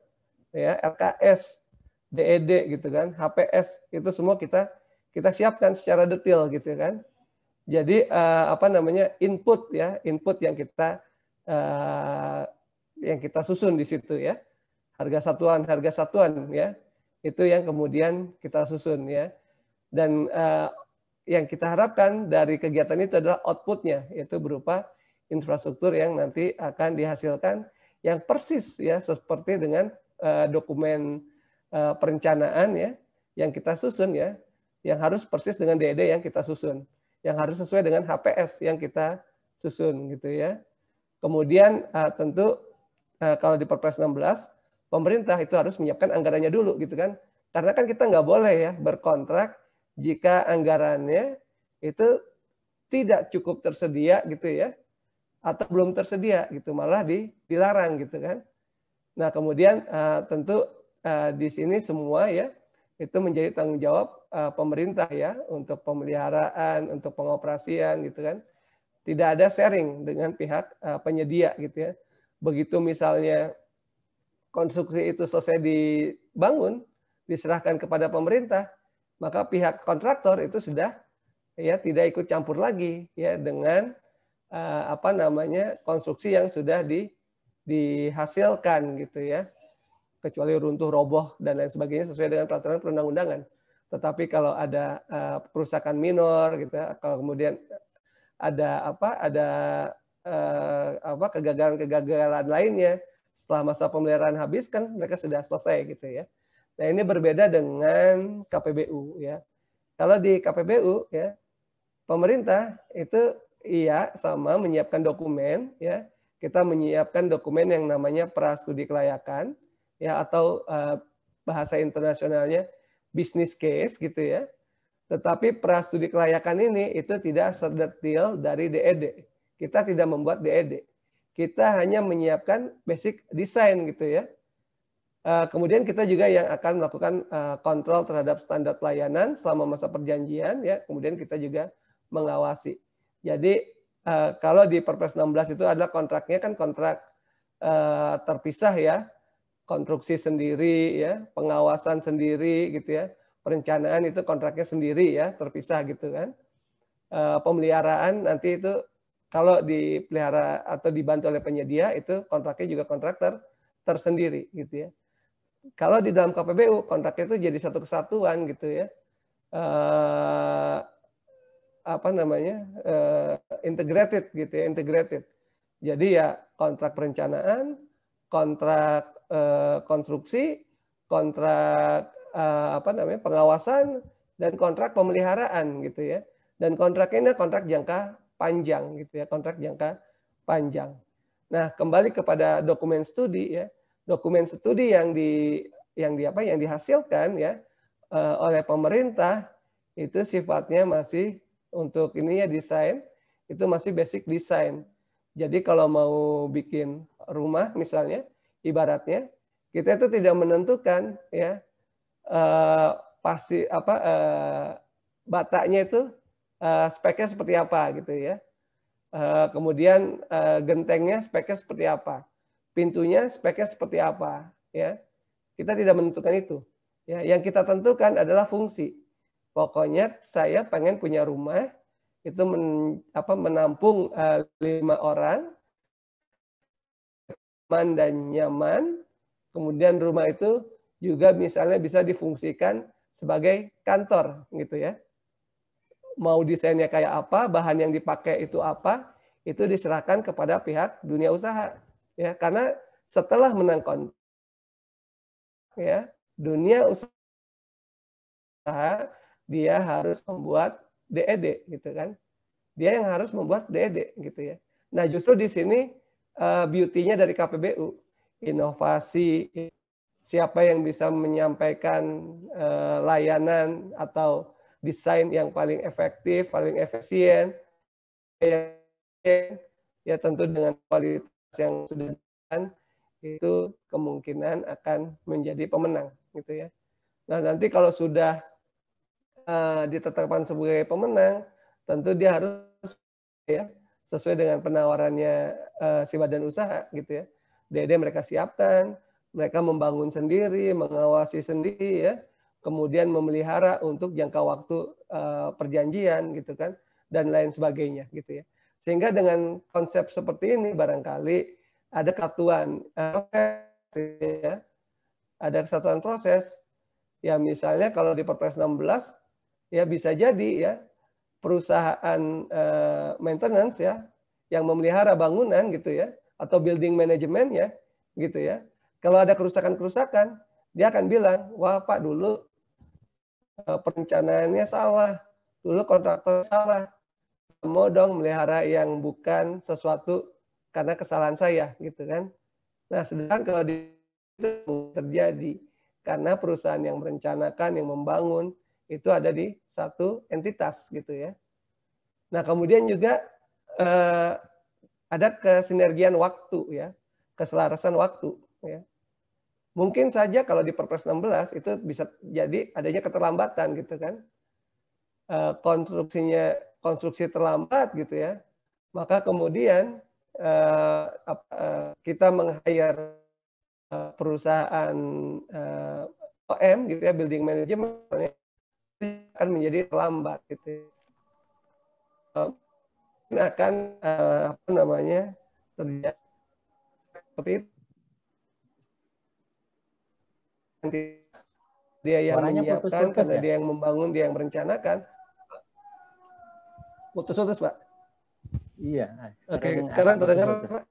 LKS, DED, gitu kan, HPS, itu semua kita siapkan secara detail, gitu kan. Jadi input, ya, input yang kita susun di situ, ya, harga satuan, ya, itu yang kemudian kita susun, ya, dan yang kita harapkan dari kegiatan itu adalah outputnya, yaitu berupa infrastruktur yang nanti akan dihasilkan yang persis, ya, seperti dengan dokumen perencanaan, ya, yang kita susun, ya, yang harus persis dengan DED yang kita susun, yang harus sesuai dengan HPS yang kita susun, gitu ya. Kemudian tentu kalau di Perpres 16, pemerintah itu harus menyiapkan anggarannya dulu, gitu kan. Karena kan kita nggak boleh, ya, berkontrak jika anggarannya itu tidak cukup tersedia, gitu ya, atau belum tersedia, gitu, malah dilarang, gitu kan. Nah, kemudian tentu di sini semua, ya, itu menjadi tanggung jawab pemerintah, ya, untuk pemeliharaan, untuk pengoperasian, gitu kan. Tidak ada sharing dengan pihak penyedia, gitu ya. Begitu misalnya konstruksi itu selesai dibangun, diserahkan kepada pemerintah, maka pihak kontraktor itu sudah, ya, tidak ikut campur lagi, ya, dengan konstruksi yang sudah dihasilkan, gitu ya. kecuali runtuh, roboh dan lain sebagainya sesuai dengan peraturan perundang-undangan. Tetapi kalau ada kerusakan minor gitu ya, kalau kemudian ada kegagalan lainnya setelah masa pemeliharaan habis, kan mereka sudah selesai gitu ya. Nah, ini berbeda dengan KPBU ya. Kalau di KPBU ya, pemerintah itu iya sama menyiapkan dokumen ya. Kita menyiapkan dokumen yang namanya prastudi kelayakan ya, atau bahasa internasionalnya business case gitu ya. Tetapi prastudi kelayakan ini itu tidak sedetil dari DED. Kita tidak membuat DED. Kita hanya menyiapkan basic design gitu ya. Kemudian kita juga yang akan melakukan kontrol terhadap standar pelayanan selama masa perjanjian ya. Kemudian kita juga mengawasi. Jadi kalau di Perpres 16 itu adalah kontraknya kan kontrak terpisah ya. Konstruksi sendiri ya, pengawasan sendiri gitu ya. Perencanaan itu kontraknya sendiri ya, terpisah gitu kan. Pemeliharaan nanti itu kalau dipelihara atau dibantu oleh penyedia itu kontraknya juga kontrak tersendiri gitu ya. Kalau di dalam KPBU kontraknya itu jadi satu kesatuan gitu ya. Integrated gitu ya, integrated. Jadi ya kontrak perencanaan, kontrak konstruksi, kontrak pengawasan, dan kontrak pemeliharaan gitu ya. Dan kontrak ini kontrak jangka panjang gitu ya, kontrak jangka panjang. Nah, kembali kepada dokumen studi ya. Dokumen studi yang dihasilkan ya oleh pemerintah itu sifatnya masih untuk ini ya desain, itu masih basic design. Jadi kalau mau bikin rumah misalnya, ibaratnya kita itu tidak menentukan ya batanya itu speknya seperti apa gitu ya. Kemudian gentengnya speknya seperti apa, pintunya speknya seperti apa ya. Kita tidak menentukan itu. Ya, yang kita tentukan adalah fungsi. Pokoknya saya pengen punya rumah itu menampung 5 orang, aman dan nyaman. Kemudian rumah itu juga misalnya bisa difungsikan sebagai kantor gitu ya. Mau desainnya kayak apa, bahan yang dipakai itu apa, itu diserahkan kepada pihak dunia usaha ya. Karena setelah menang kontrak ya, dunia usaha dia harus membuat DED gitu kan. Dia yang harus membuat DED gitu ya. Nah, justru di sini beauty-nya dari KPBU, inovasi, siapa yang bisa menyampaikan layanan atau desain yang paling efektif, paling efisien, ya tentu dengan kualitas yang sudah dilakukan, itu kemungkinan akan menjadi pemenang gitu ya. Nah, nanti kalau sudah ditetapkan sebagai pemenang, tentu dia harus ya sesuai dengan penawarannya si badan usaha gitu ya. DED mereka siapkan, mereka membangun sendiri, mengawasi sendiri ya, kemudian memelihara untuk jangka waktu perjanjian gitu kan, dan lain sebagainya gitu ya. Sehingga dengan konsep seperti ini barangkali ada kesatuan ya, ada kesatuan proses. Ya misalnya kalau di Perpres 16 ya bisa jadi ya perusahaan maintenance ya yang memelihara bangunan gitu ya, atau building management ya gitu ya. Kalau ada kerusakan-kerusakan, dia akan bilang, wah Pak dulu perencanaannya salah, dulu kontraktor salah, mau dong melihara yang bukan sesuatu karena kesalahan saya gitu kan. Nah sedangkan kalau itu terjadi karena perusahaan yang merencanakan, yang membangun itu ada di satu entitas gitu ya. Nah kemudian juga ada kesinergian waktu ya, keselarasan waktu ya. Mungkin saja kalau di Perpres 16 itu bisa jadi adanya keterlambatan gitu kan. Konstruksi terlambat gitu ya. Maka kemudian kita meng-hire perusahaan OM gitu ya, building management akan menjadi terlambat gitu. Ini akan terjadi seperti itu. dia yang Suaranya menyiapkan, putus-putus karena ya? dia yang membangun, dia yang merencanakan. Putus-putus, Pak. Iya, Oke, sering sekarang agak terdengar, putus-putus. Pak?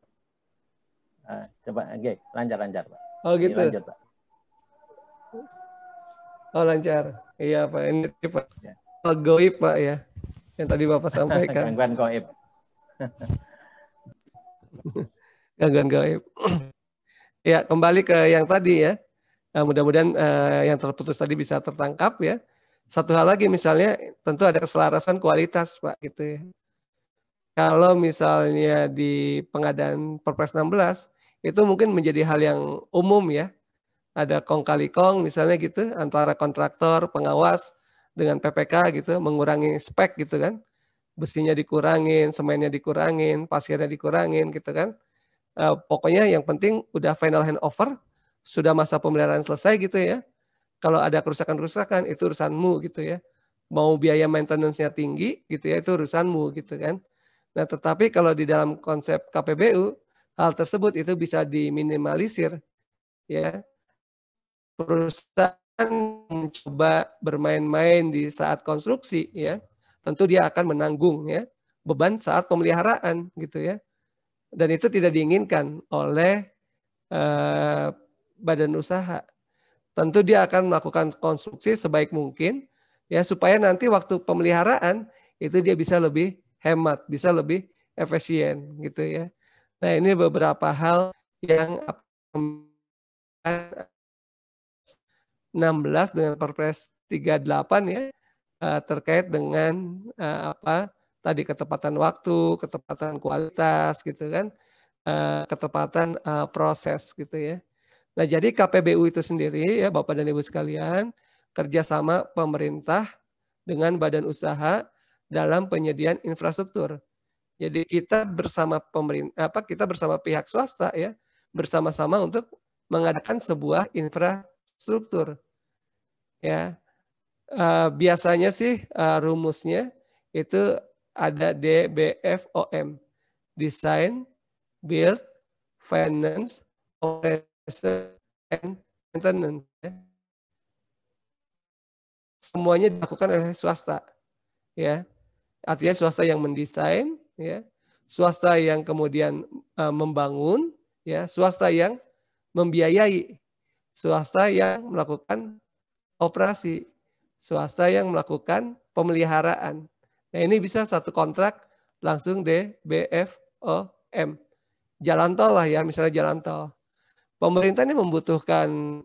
Coba, oke, lancar-lancar, Pak. Oh gitu. Lanjut, Pak. Oh lancar. Iya Pak, ini Pak. Ya. Goib Pak ya, yang tadi Bapak sampaikan. Gangguan gaib. Gangguan gaib. Ya, kembali ke yang tadi ya. Mudah-mudahan yang terputus tadi bisa tertangkap ya. Satu hal lagi misalnya, tentu ada keselarasan kualitas Pak gitu ya. Kalau misalnya di pengadaan Perpres 16, itu mungkin menjadi hal yang umum ya. Ada kong kali kong misalnya gitu, antara kontraktor, pengawas, dengan PPK gitu, mengurangi spek gitu kan. Besinya dikurangin, semennya dikurangin, pasirnya dikurangin gitu kan. Pokoknya yang penting udah final handover, sudah masa pemeliharaan selesai gitu ya. Kalau ada kerusakan-kerusakan itu urusanmu gitu ya. Mau biaya maintenance-nya tinggi gitu ya, itu urusanmu gitu kan. Nah, tetapi kalau di dalam konsep KPBU, hal tersebut itu bisa diminimalisir ya. Perusahaan mencoba bermain-main di saat konstruksi ya, tentu dia akan menanggung ya beban saat pemeliharaan gitu ya. Dan itu tidak diinginkan oleh badan usaha. Tentu dia akan melakukan konstruksi sebaik mungkin ya supaya nanti waktu pemeliharaan itu dia bisa lebih hemat, bisa lebih efisien gitu ya. Nah, ini beberapa hal yang 16 dengan Perpres 38 ya terkait dengan tadi ketepatan waktu, ketepatan kualitas gitu kan, ketepatan proses gitu ya. Nah, jadi KPBU itu sendiri ya Bapak dan Ibu sekalian, kerjasama pemerintah dengan badan usaha dalam penyediaan infrastruktur. Jadi kita bersama pemerintah, kita bersama pihak swasta ya, bersama-sama untuk mengadakan sebuah infrastruktur. Ya, biasanya sih rumusnya itu ada DBFOM, Design, Build, Finance, Operation, and Maintenance. Ya. Semuanya dilakukan oleh swasta, ya. Artinya swasta yang mendesain, ya, swasta yang kemudian membangun, ya, swasta yang membiayai, swasta yang melakukan operasi, swasta yang melakukan pemeliharaan. Nah, ini bisa satu kontrak langsung DBFOM. Jalan tol lah ya, misalnya jalan tol. Pemerintah ini membutuhkan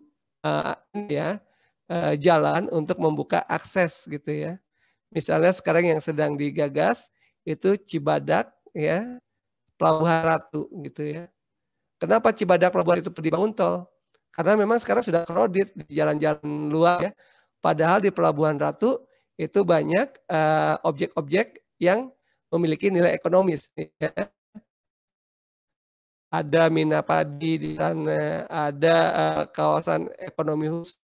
jalan untuk membuka akses gitu ya. Misalnya sekarang yang sedang digagas itu Cibadak ya, Pelabuhan Ratu gitu ya. Kenapa Cibadak Pelabuhan itu dibangun tol? Karena memang sekarang sudah crowded di jalan-jalan luar ya. Padahal di Pelabuhan Ratu itu banyak objek-objek yang memiliki nilai ekonomis. Ya. Ada mina padi di sana, ada kawasan ekonomi khusus,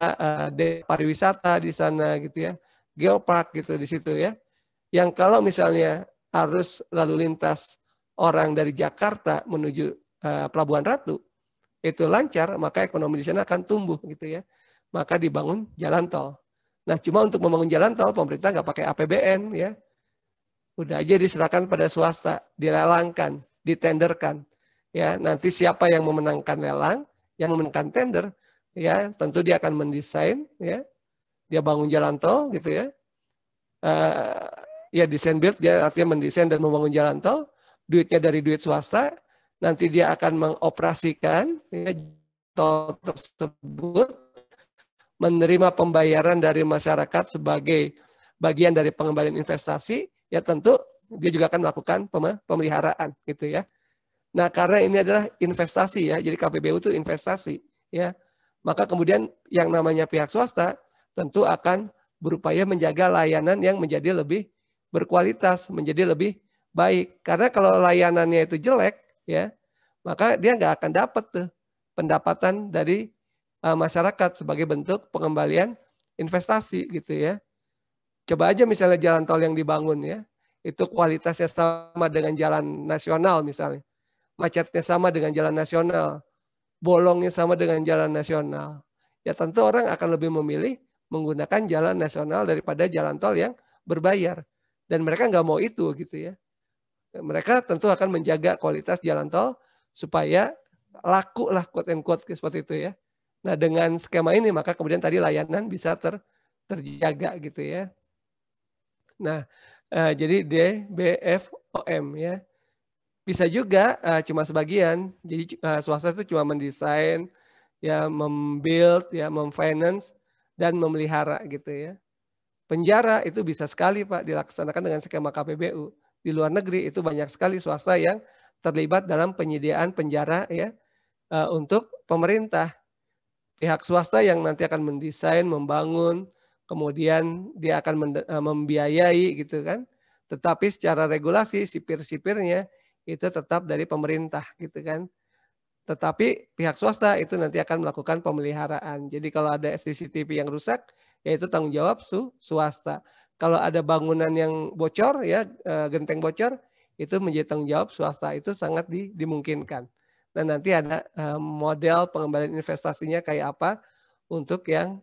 ada pariwisata di sana gitu ya, geopark gitu di situ ya. Yang kalau misalnya arus lalu lintas orang dari Jakarta menuju Pelabuhan Ratu itu lancar, maka ekonomi di sana akan tumbuh gitu ya. Maka dibangun jalan tol. Nah, cuma untuk membangun jalan tol pemerintah nggak pakai APBN ya. Udah aja diserahkan pada swasta, dilelangkan, ditenderkan. Ya, nanti siapa yang memenangkan lelang, yang memenangkan tender, ya tentu dia akan mendesain, ya, dia bangun jalan tol gitu ya. Ya desain build, dia artinya mendesain dan membangun jalan tol, duitnya dari duit swasta, nanti dia akan mengoperasikan ya, tol tersebut, menerima pembayaran dari masyarakat sebagai bagian dari pengembalian investasi, ya tentu dia juga akan melakukan pemeliharaan gitu ya. Nah, karena ini adalah investasi ya, jadi KPBU itu investasi ya. Maka kemudian yang namanya pihak swasta tentu akan berupaya menjaga layanan yang menjadi lebih berkualitas, menjadi lebih baik. Karena kalau layanannya itu jelek ya, maka dia nggak akan dapat tuh pendapatan dari masyarakat sebagai bentuk pengembalian investasi gitu ya. Coba aja misalnya jalan tol yang dibangun ya, itu kualitasnya sama dengan jalan nasional misalnya. Macetnya sama dengan jalan nasional. bolongnya sama dengan jalan nasional, ya tentu orang akan lebih memilih menggunakan jalan nasional daripada jalan tol yang berbayar. Dan mereka nggak mau itu gitu ya. Mereka tentu akan menjaga kualitas jalan tol supaya laku lah quote and quote seperti itu ya. Nah dengan skema ini maka kemudian tadi layanan bisa terjaga gitu ya. Nah jadi DBFOM ya. Bisa juga cuma sebagian. Jadi swasta itu cuma mendesain, ya membuild, ya memfinance dan memelihara gitu ya. Penjara itu bisa sekali Pak dilaksanakan dengan skema KPBU. Di luar negeri itu banyak sekali swasta yang terlibat dalam penyediaan penjara ya untuk pemerintah. Pihak swasta yang nanti akan mendesain, membangun, kemudian dia akan membiayai gitu kan. Tetapi secara regulasi sipir-sipirnya itu tetap dari pemerintah gitu kan. Tetapi pihak swasta itu nanti akan melakukan pemeliharaan. Jadi kalau ada CCTV yang rusak, ya itu tanggung jawab swasta. Kalau ada bangunan yang bocor, ya genteng bocor, itu menjadi tanggung jawab swasta. Itu sangat dimungkinkan. Dan nanti ada model pengembalian investasinya kayak apa untuk yang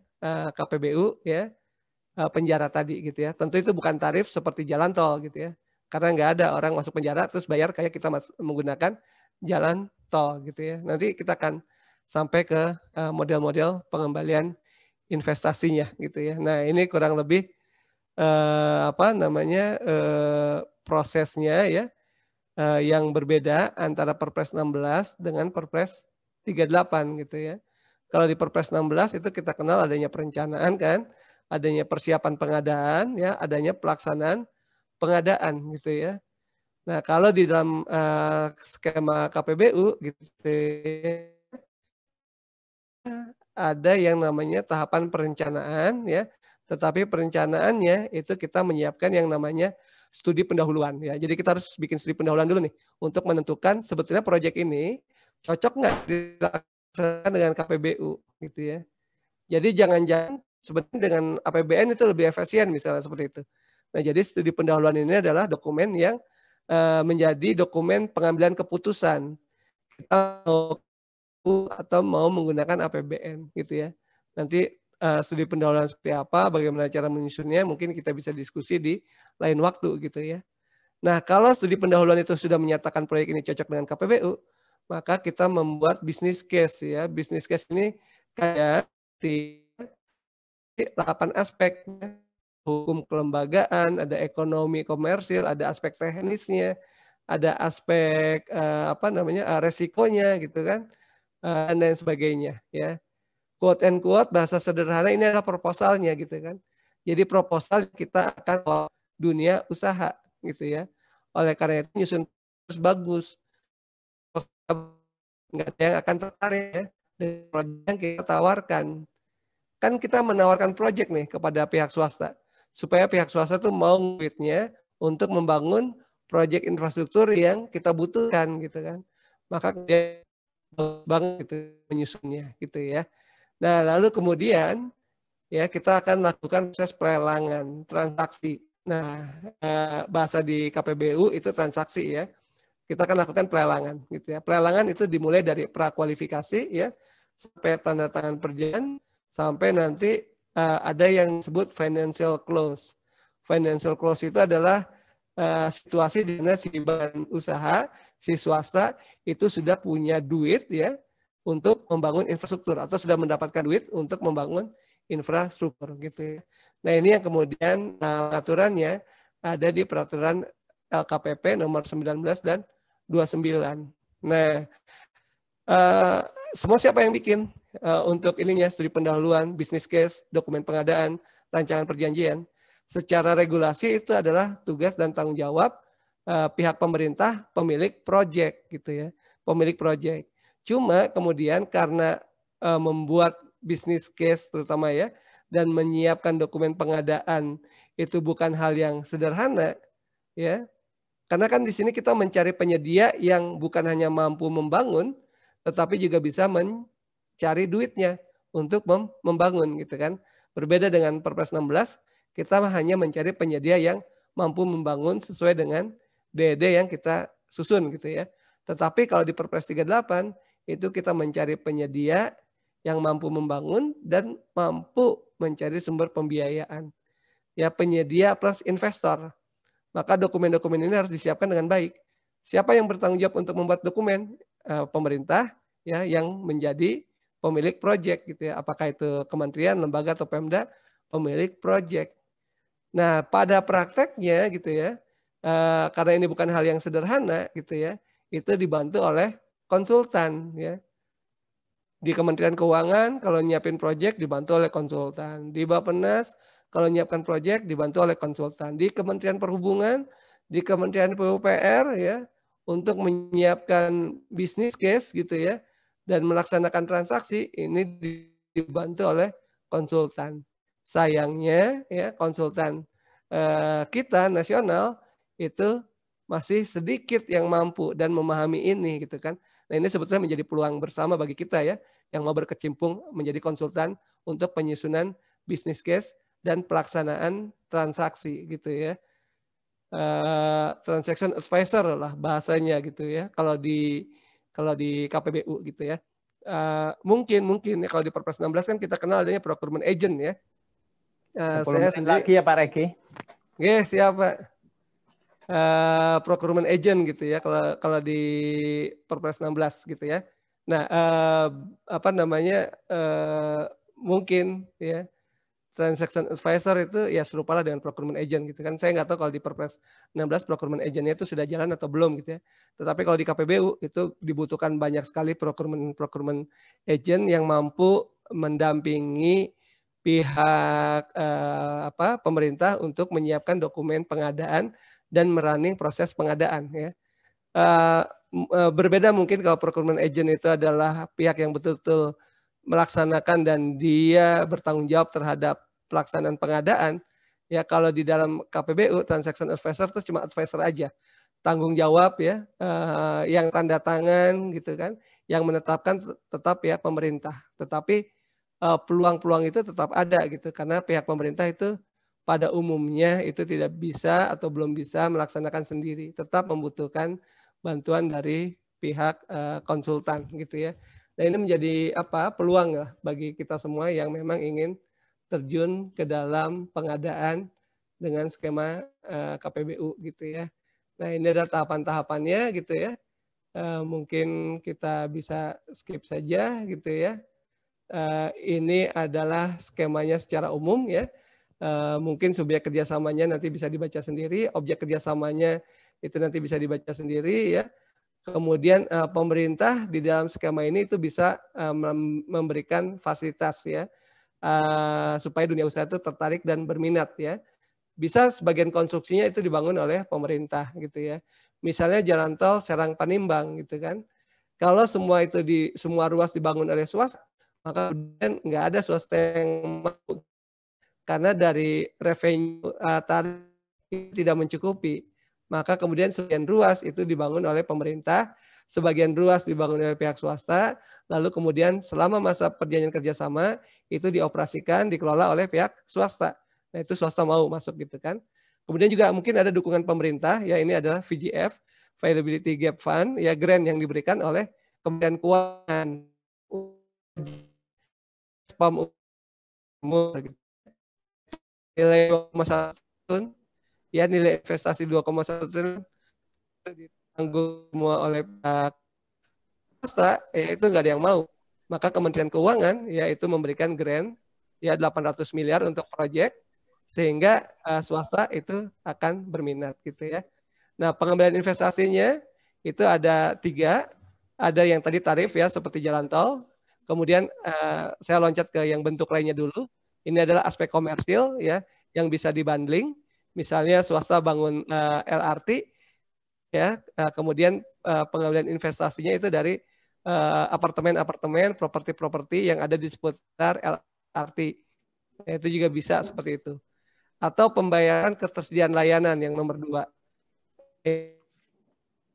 KPBU, ya penjara tadi gitu ya. Tentu itu bukan tarif seperti jalan tol gitu ya. Karena nggak ada orang masuk penjara terus bayar kayak kita menggunakan jalan tol gitu ya. Nanti kita akan sampai ke model-model pengembalian investasinya gitu ya. Nah ini kurang lebih prosesnya ya yang berbeda antara Perpres 16 dengan Perpres 38 gitu ya. Kalau di Perpres 16 itu kita kenal adanya perencanaan kan, adanya persiapan pengadaan ya, adanya pelaksanaan pengadaan gitu ya. Nah, kalau di dalam skema KPBU gitu ada yang namanya tahapan perencanaan ya. Tetapi perencanaannya itu kita menyiapkan yang namanya studi pendahuluan ya. Jadi kita harus bikin studi pendahuluan dulu nih untuk menentukan sebetulnya proyek ini cocok nggak dilaksanakan dengan KPBU gitu ya. Jadi jangan-jangan sebetulnya dengan APBN itu lebih efisien misalnya seperti itu. Nah, jadi studi pendahuluan ini adalah dokumen yang menjadi dokumen pengambilan keputusan kita atau mau menggunakan APBN gitu ya. Nanti studi pendahuluan seperti apa, bagaimana cara menyusunnya, mungkin kita bisa diskusi di lain waktu gitu ya. Nah, kalau studi pendahuluan itu sudah menyatakan proyek ini cocok dengan KPBU, maka kita membuat business case ya. Business case ini kayak di 8 aspek, hukum kelembagaan, ada ekonomi komersil, ada aspek teknisnya, ada aspek resikonya gitu kan, dan lain sebagainya ya. Quote and quote bahasa sederhana ini adalah proposalnya gitu kan. Jadi proposal kita akan dunia usaha gitu ya. Oleh karena itu nyusun terus bagus. Nggak ada yang akan tertarik ya dengan proyek yang kita tawarkan. Kan kita menawarkan proyek nih kepada pihak swasta supaya pihak swasta tuh mau duitnya untuk membangun proyek infrastruktur yang kita butuhkan gitu kan. Maka dia banget gitu menyusunnya gitu ya. Nah, lalu kemudian ya kita akan lakukan proses pelelangan transaksi. Nah, bahasa di KPBU itu transaksi ya. Kita akan lakukan pelelangan gitu ya. Pelelangan itu dimulai dari prakualifikasi ya sampai tanda tangan perjanjian sampai nanti ada yang disebut financial close. Financial close itu adalah situasi di mana si badan usaha, si swasta itu sudah punya duit ya untuk membangun infrastruktur atau sudah mendapatkan duit untuk membangun infrastruktur gitu ya. Nah, ini yang kemudian aturannya ada di peraturan LKPP nomor 19 dan 29. Nah, semua siapa yang bikin untuk ininya studi pendahuluan, business case, dokumen pengadaan, rancangan perjanjian. Secara regulasi itu adalah tugas dan tanggung jawab pihak pemerintah, pemilik proyek gitu ya, pemilik proyek. Cuma kemudian karena membuat business case terutama ya dan menyiapkan dokumen pengadaan itu bukan hal yang sederhana ya. Karena kan di sini kita mencari penyedia yang bukan hanya mampu membangun tetapi juga bisa mencari duitnya untuk membangun gitu kan. Berbeda dengan Perpres 16, kita hanya mencari penyedia yang mampu membangun sesuai dengan DD yang kita susun gitu ya. Tetapi kalau di Perpres 38 itu kita mencari penyedia yang mampu membangun dan mampu mencari sumber pembiayaan. Ya, penyedia plus investor. Maka dokumen-dokumen ini harus disiapkan dengan baik. Siapa yang bertanggung jawab untuk membuat dokumen? Pemerintah ya, yang menjadi pemilik proyek gitu ya. Apakah itu kementerian, lembaga atau Pemda, pemilik proyek. Nah, pada prakteknya gitu ya, karena ini bukan hal yang sederhana gitu ya, itu dibantu oleh konsultan ya. Di Kementerian Keuangan kalau nyiapin proyek dibantu oleh konsultan. Di Bappenas kalau nyiapkan proyek dibantu oleh konsultan. Di Kementerian Perhubungan, di Kementerian PUPR ya, untuk menyiapkan bisnis case gitu ya dan melaksanakan transaksi ini dibantu oleh konsultan. Sayangnya ya konsultan kita nasional itu masih sedikit yang mampu dan memahami ini gitu kan. Nah, ini sebetulnya menjadi peluang bersama bagi kita ya yang mau berkecimpung menjadi konsultan untuk penyusunan bisnis case dan pelaksanaan transaksi gitu ya. Transaction advisor lah bahasanya gitu ya kalau di KPBU gitu ya. Mungkin ya kalau di Perpres 16 kan kita kenal adanya procurement agent ya. 10 Saya menit sendiri lagi ya Pak Regi. Oke, siap Pak. Procurement agent gitu ya kalau di Perpres 16 gitu ya. Nah, apa namanya mungkin ya transaction advisor itu ya serupalah dengan procurement agent gitu kan. Saya nggak tahu kalau di Perpres 16 procurement agentnya itu sudah jalan atau belum gitu ya. Tetapi kalau di KPBU itu dibutuhkan banyak sekali procurement agent yang mampu mendampingi pihak pemerintah untuk menyiapkan dokumen pengadaan dan merunning proses pengadaan ya. Berbeda mungkin kalau procurement agent itu adalah pihak yang betul-betul melaksanakan dan dia bertanggung jawab terhadap pelaksanaan pengadaan. Ya kalau di dalam KPBU transaction advisor itu cuma advisor aja, tanggung jawab ya, yang tanda tangan gitu kan, yang menetapkan tetap pihak pemerintah. Tetapi peluang-peluang itu tetap ada gitu karena pihak pemerintah itu pada umumnya itu tidak bisa atau belum bisa melaksanakan sendiri, tetap membutuhkan bantuan dari pihak konsultan gitu ya. Nah, ini menjadi peluang lah bagi kita semua yang memang ingin terjun ke dalam pengadaan dengan skema KPBU gitu ya. Nah, ini ada tahapan-tahapannya gitu ya. Mungkin kita bisa skip saja gitu ya. Ini adalah skemanya secara umum ya. Mungkin subjek kerjasamanya nanti bisa dibaca sendiri, objek kerjasamanya itu nanti bisa dibaca sendiri ya. Kemudian pemerintah di dalam skema ini itu bisa memberikan fasilitas ya supaya dunia usaha itu tertarik dan berminat ya. Bisa sebagian konstruksinya itu dibangun oleh pemerintah gitu ya. Misalnya jalan tol Serang Panimbang gitu kan. Kalau semua itu semua ruas dibangun oleh swasta, maka kemudian nggak ada swasta yang mampu karena dari revenue tarif tidak mencukupi. Maka kemudian sebagian ruas itu dibangun oleh pemerintah, sebagian ruas dibangun oleh pihak swasta, lalu kemudian selama masa perjanjian kerjasama itu dioperasikan, dikelola oleh pihak swasta. Nah itu swasta mau masuk gitu kan. Kemudian juga mungkin ada dukungan pemerintah, ya ini adalah VGF, Viability Gap Fund, ya grant yang diberikan oleh Kementerian Keuangan. Nilai 2,1 triliun, ya nilai investasi 2,1 triliun ditanggung semua oleh pihak swasta, ya itu nggak ada yang mau. Maka Kementerian Keuangan ya itu memberikan grant ya 800 miliar untuk proyek sehingga swasta itu akan berminat gitu ya. Nah, pengambilan investasinya itu ada 3, ada yang tadi tarif ya seperti jalan tol. Kemudian saya loncat ke yang bentuk lainnya dulu. Ini adalah aspek komersil ya yang bisa dibundling. Misalnya swasta bangun LRT ya, kemudian pengambilan investasinya itu dari apartemen-apartemen, properti-properti yang ada di seputar LRT. Ya, itu juga bisa seperti itu. Atau pembayaran ketersediaan layanan yang nomor 2.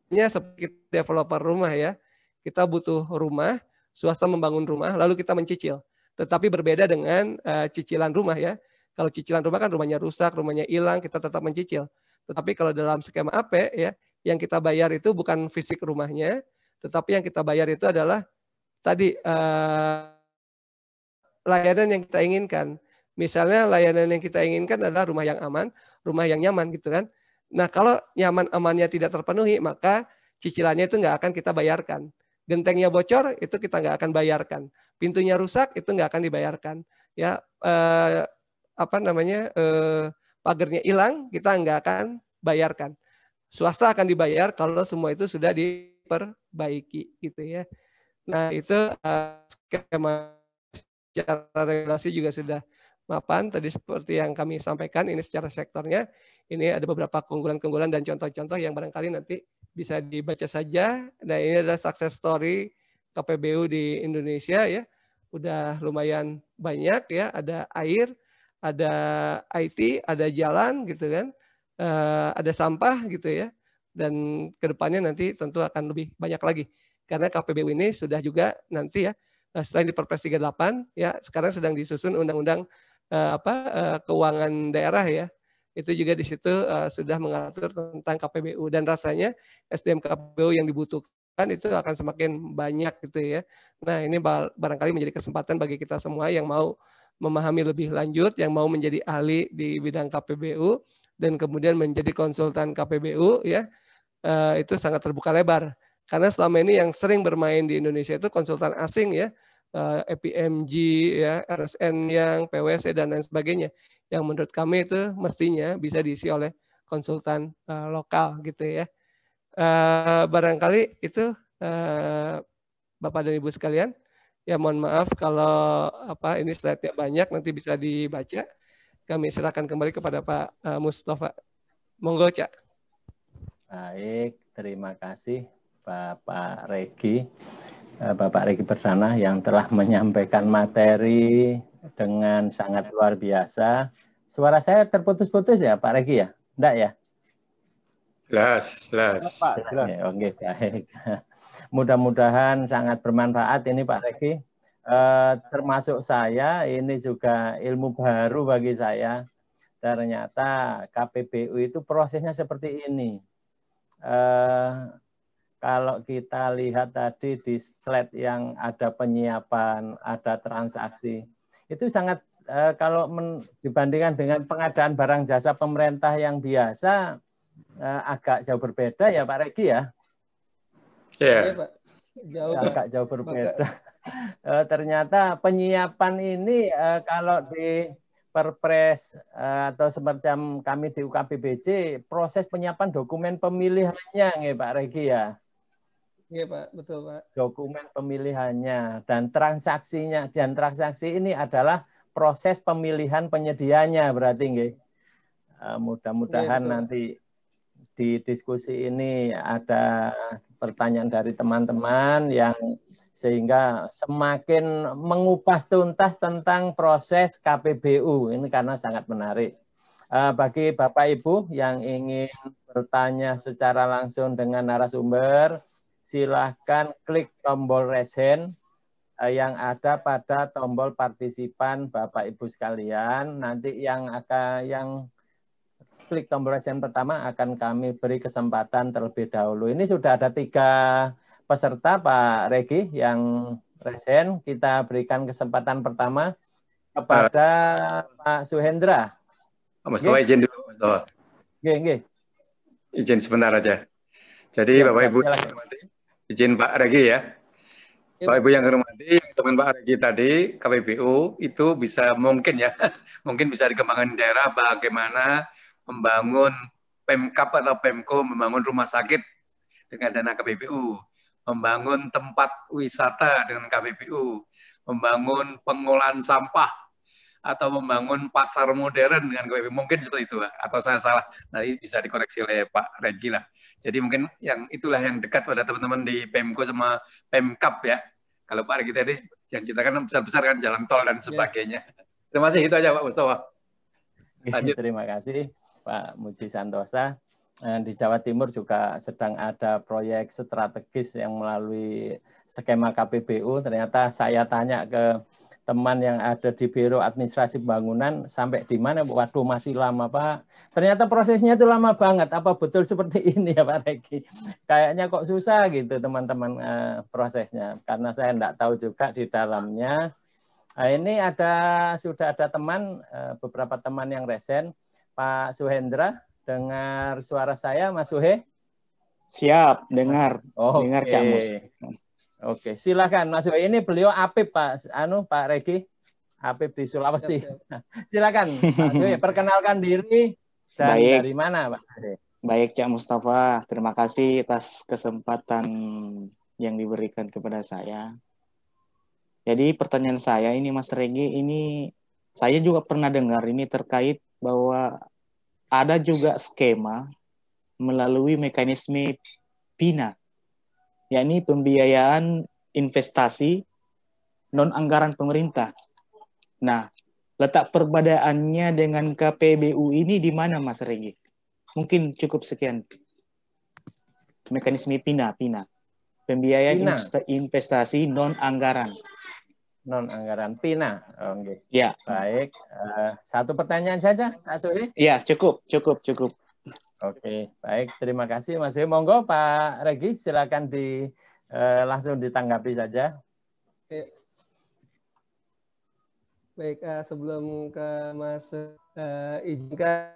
Ini seperti developer rumah ya. Kita butuh rumah, swasta membangun rumah, lalu kita mencicil. Tetapi berbeda dengan cicilan rumah ya. Kalau cicilan rumah kan rumahnya rusak, rumahnya hilang, kita tetap mencicil. Tetapi kalau dalam skema AP ya, yang kita bayar itu bukan fisik rumahnya, tetapi yang kita bayar itu adalah tadi layanan yang kita inginkan. Misalnya layanan yang kita inginkan adalah rumah yang aman, rumah yang nyaman gitu kan. Nah kalau nyaman amannya tidak terpenuhi, maka cicilannya itu nggak akan kita bayarkan. Gentengnya bocor itu kita nggak akan bayarkan. Pintunya rusak itu nggak akan dibayarkan. Ya apa namanya pagernya hilang kita nggak akan bayarkan. Swasta akan dibayar kalau semua itu sudah diperbaiki gitu ya. Nah itu skema secara regulasi juga sudah mapan. Tadi seperti yang kami sampaikan, ini secara sektornya. Ini ada beberapa keunggulan-keunggulan dan contoh-contoh yang barangkali nanti bisa dibaca saja. Nah ini adalah success story KPBU di Indonesia ya. Udah lumayan banyak ya, ada air, ada IT, ada jalan gitu kan, ada sampah gitu ya. Dan kedepannya nanti tentu akan lebih banyak lagi. Karena KPBU ini sudah juga nanti ya, selain di Perpres 38 ya sekarang sedang disusun undang-undang keuangan daerah ya. Itu juga di situ sudah mengatur tentang KPBU dan rasanya SDM KPBU yang dibutuhkan itu akan semakin banyak gitu ya. Nah, ini barangkali menjadi kesempatan bagi kita semua yang mau memahami lebih lanjut, yang mau menjadi ahli di bidang KPBU dan kemudian menjadi konsultan KPBU ya. Itu sangat terbuka lebar. Karena selama ini yang sering bermain di Indonesia itu konsultan asing ya, EPMG, ya, RSN yang PwC dan lain sebagainya. Yang menurut kami itu mestinya bisa diisi oleh konsultan lokal gitu ya. Barangkali itu Bapak dan Ibu sekalian. Ya mohon maaf kalau ini slide-nya banyak nanti bisa dibaca. Kami silakan kembali kepada Pak Mustafa. Monggo, Cak. Baik, terima kasih Bapak Regi. Bapak Regi Perdana yang telah menyampaikan materi dengan sangat luar biasa. Suara saya terputus-putus ya Pak Regi ya? Enggak ya? Jelas. Pak, jelas. Ya, oke, baik. Mudah-mudahan sangat bermanfaat ini Pak Regi. Termasuk saya, ini juga ilmu baru bagi saya. Ternyata KPBU itu prosesnya seperti ini. Kalau kita lihat tadi di slide yang ada penyiapan, ada transaksi, itu sangat kalau dibandingkan dengan pengadaan barang jasa pemerintah yang biasa agak jauh berbeda ya Pak Regi ya. Iya, Pak. Jauh, agak jauh berbeda. Ternyata penyiapan ini kalau di Perpres atau semacam kami di UKBBJ, proses penyiapan dokumen pemilihannya nih Pak Regi ya. Iya Pak, betul Pak. Dokumen pemilihannya dan transaksinya, dan transaksi ini adalah proses pemilihan penyedianya berarti nggih. Mudah-mudahan nanti di diskusi ini ada pertanyaan dari teman-teman yang sehingga semakin mengupas tuntas tentang proses KPBU ini karena sangat menarik. Bagi Bapak Ibu yang ingin bertanya secara langsung dengan narasumber, silahkan klik tombol raise hand yang ada pada tombol partisipan Bapak Ibu sekalian. Nanti yang klik tombol raise hand pertama akan kami beri kesempatan terlebih dahulu. Ini sudah ada 3 peserta Pak Regi yang raise hand. Kita berikan kesempatan pertama kepada Pak Suhendra. Pak Mustafa izin dulu, Pak Mustafa. Nggih. Izin sebentar aja. Jadi ya, Bapak Ibu yang hormati, izin Pak Regi ya. Bapak Ibu yang hormati, yang teman Pak Regi tadi, KPBU itu bisa mungkin ya, mungkin bisa dikembangkan di daerah bagaimana membangun Pemkap atau Pemko, membangun rumah sakit dengan dana KPBU, membangun tempat wisata dengan KPBU, membangun pengolahan sampah, atau membangun pasar modern dengan KPBU. Mungkin seperti itu, atau saya salah, nanti bisa dikoreksi oleh Pak Regi lah. Jadi mungkin yang itulah yang dekat pada teman-teman di Pemko sama Pemkap ya. Kalau Pak Regi tadi yang ceritakan besar-besar kan jalan tol dan sebagainya. Terima kasih, itu aja Pak Mustafa. Lanjut. Terima kasih Pak Muji Santosa. Di Jawa Timur juga sedang ada proyek strategis yang melalui skema KPBU. Ternyata saya tanya ke teman yang ada di Biro Administrasi Pembangunan sampai di mana? Waduh, masih lama, Pak. Ternyata prosesnya itu lama banget. Apa betul seperti ini ya, Pak Regi? Kayaknya kok susah gitu teman-teman prosesnya. Karena saya enggak tahu juga di dalamnya. Nah, ini sudah ada teman, beberapa teman yang resen. Pak Suhendra, dengar suara saya, Mas Suhe? Siap, dengar. Oke. Dengar, Cak Mus. Oke, silakan Mas Suhe. Ini beliau Apip, Pak Regi. Apip di Sulawesi. Silakan, Pak Suhe, perkenalkan diri dan Baik. dari mana, Pak Suhe? Baik, Cak Mustafa. Terima kasih atas kesempatan yang diberikan kepada saya. Jadi pertanyaan saya ini, Mas Regi, ini saya juga pernah dengar ini terkait bahwa ada juga skema melalui mekanisme PINA, yakni pembiayaan investasi non-anggaran pemerintah. Nah, letak perbedaannya dengan KPBU ini di mana, Mas Regi? Mungkin cukup sekian. Mekanisme PINA. Pembiayaan investasi non-anggaran. Non-anggaran PINA. Oke. Ya. Baik. Satu pertanyaan saja, Pak Suhe? Ya, cukup. Oke, baik. Terima kasih, Mas Suhe. Monggo, Pak Regi, silakan langsung ditanggapi saja. Baik, sebelum ke Mas izinkan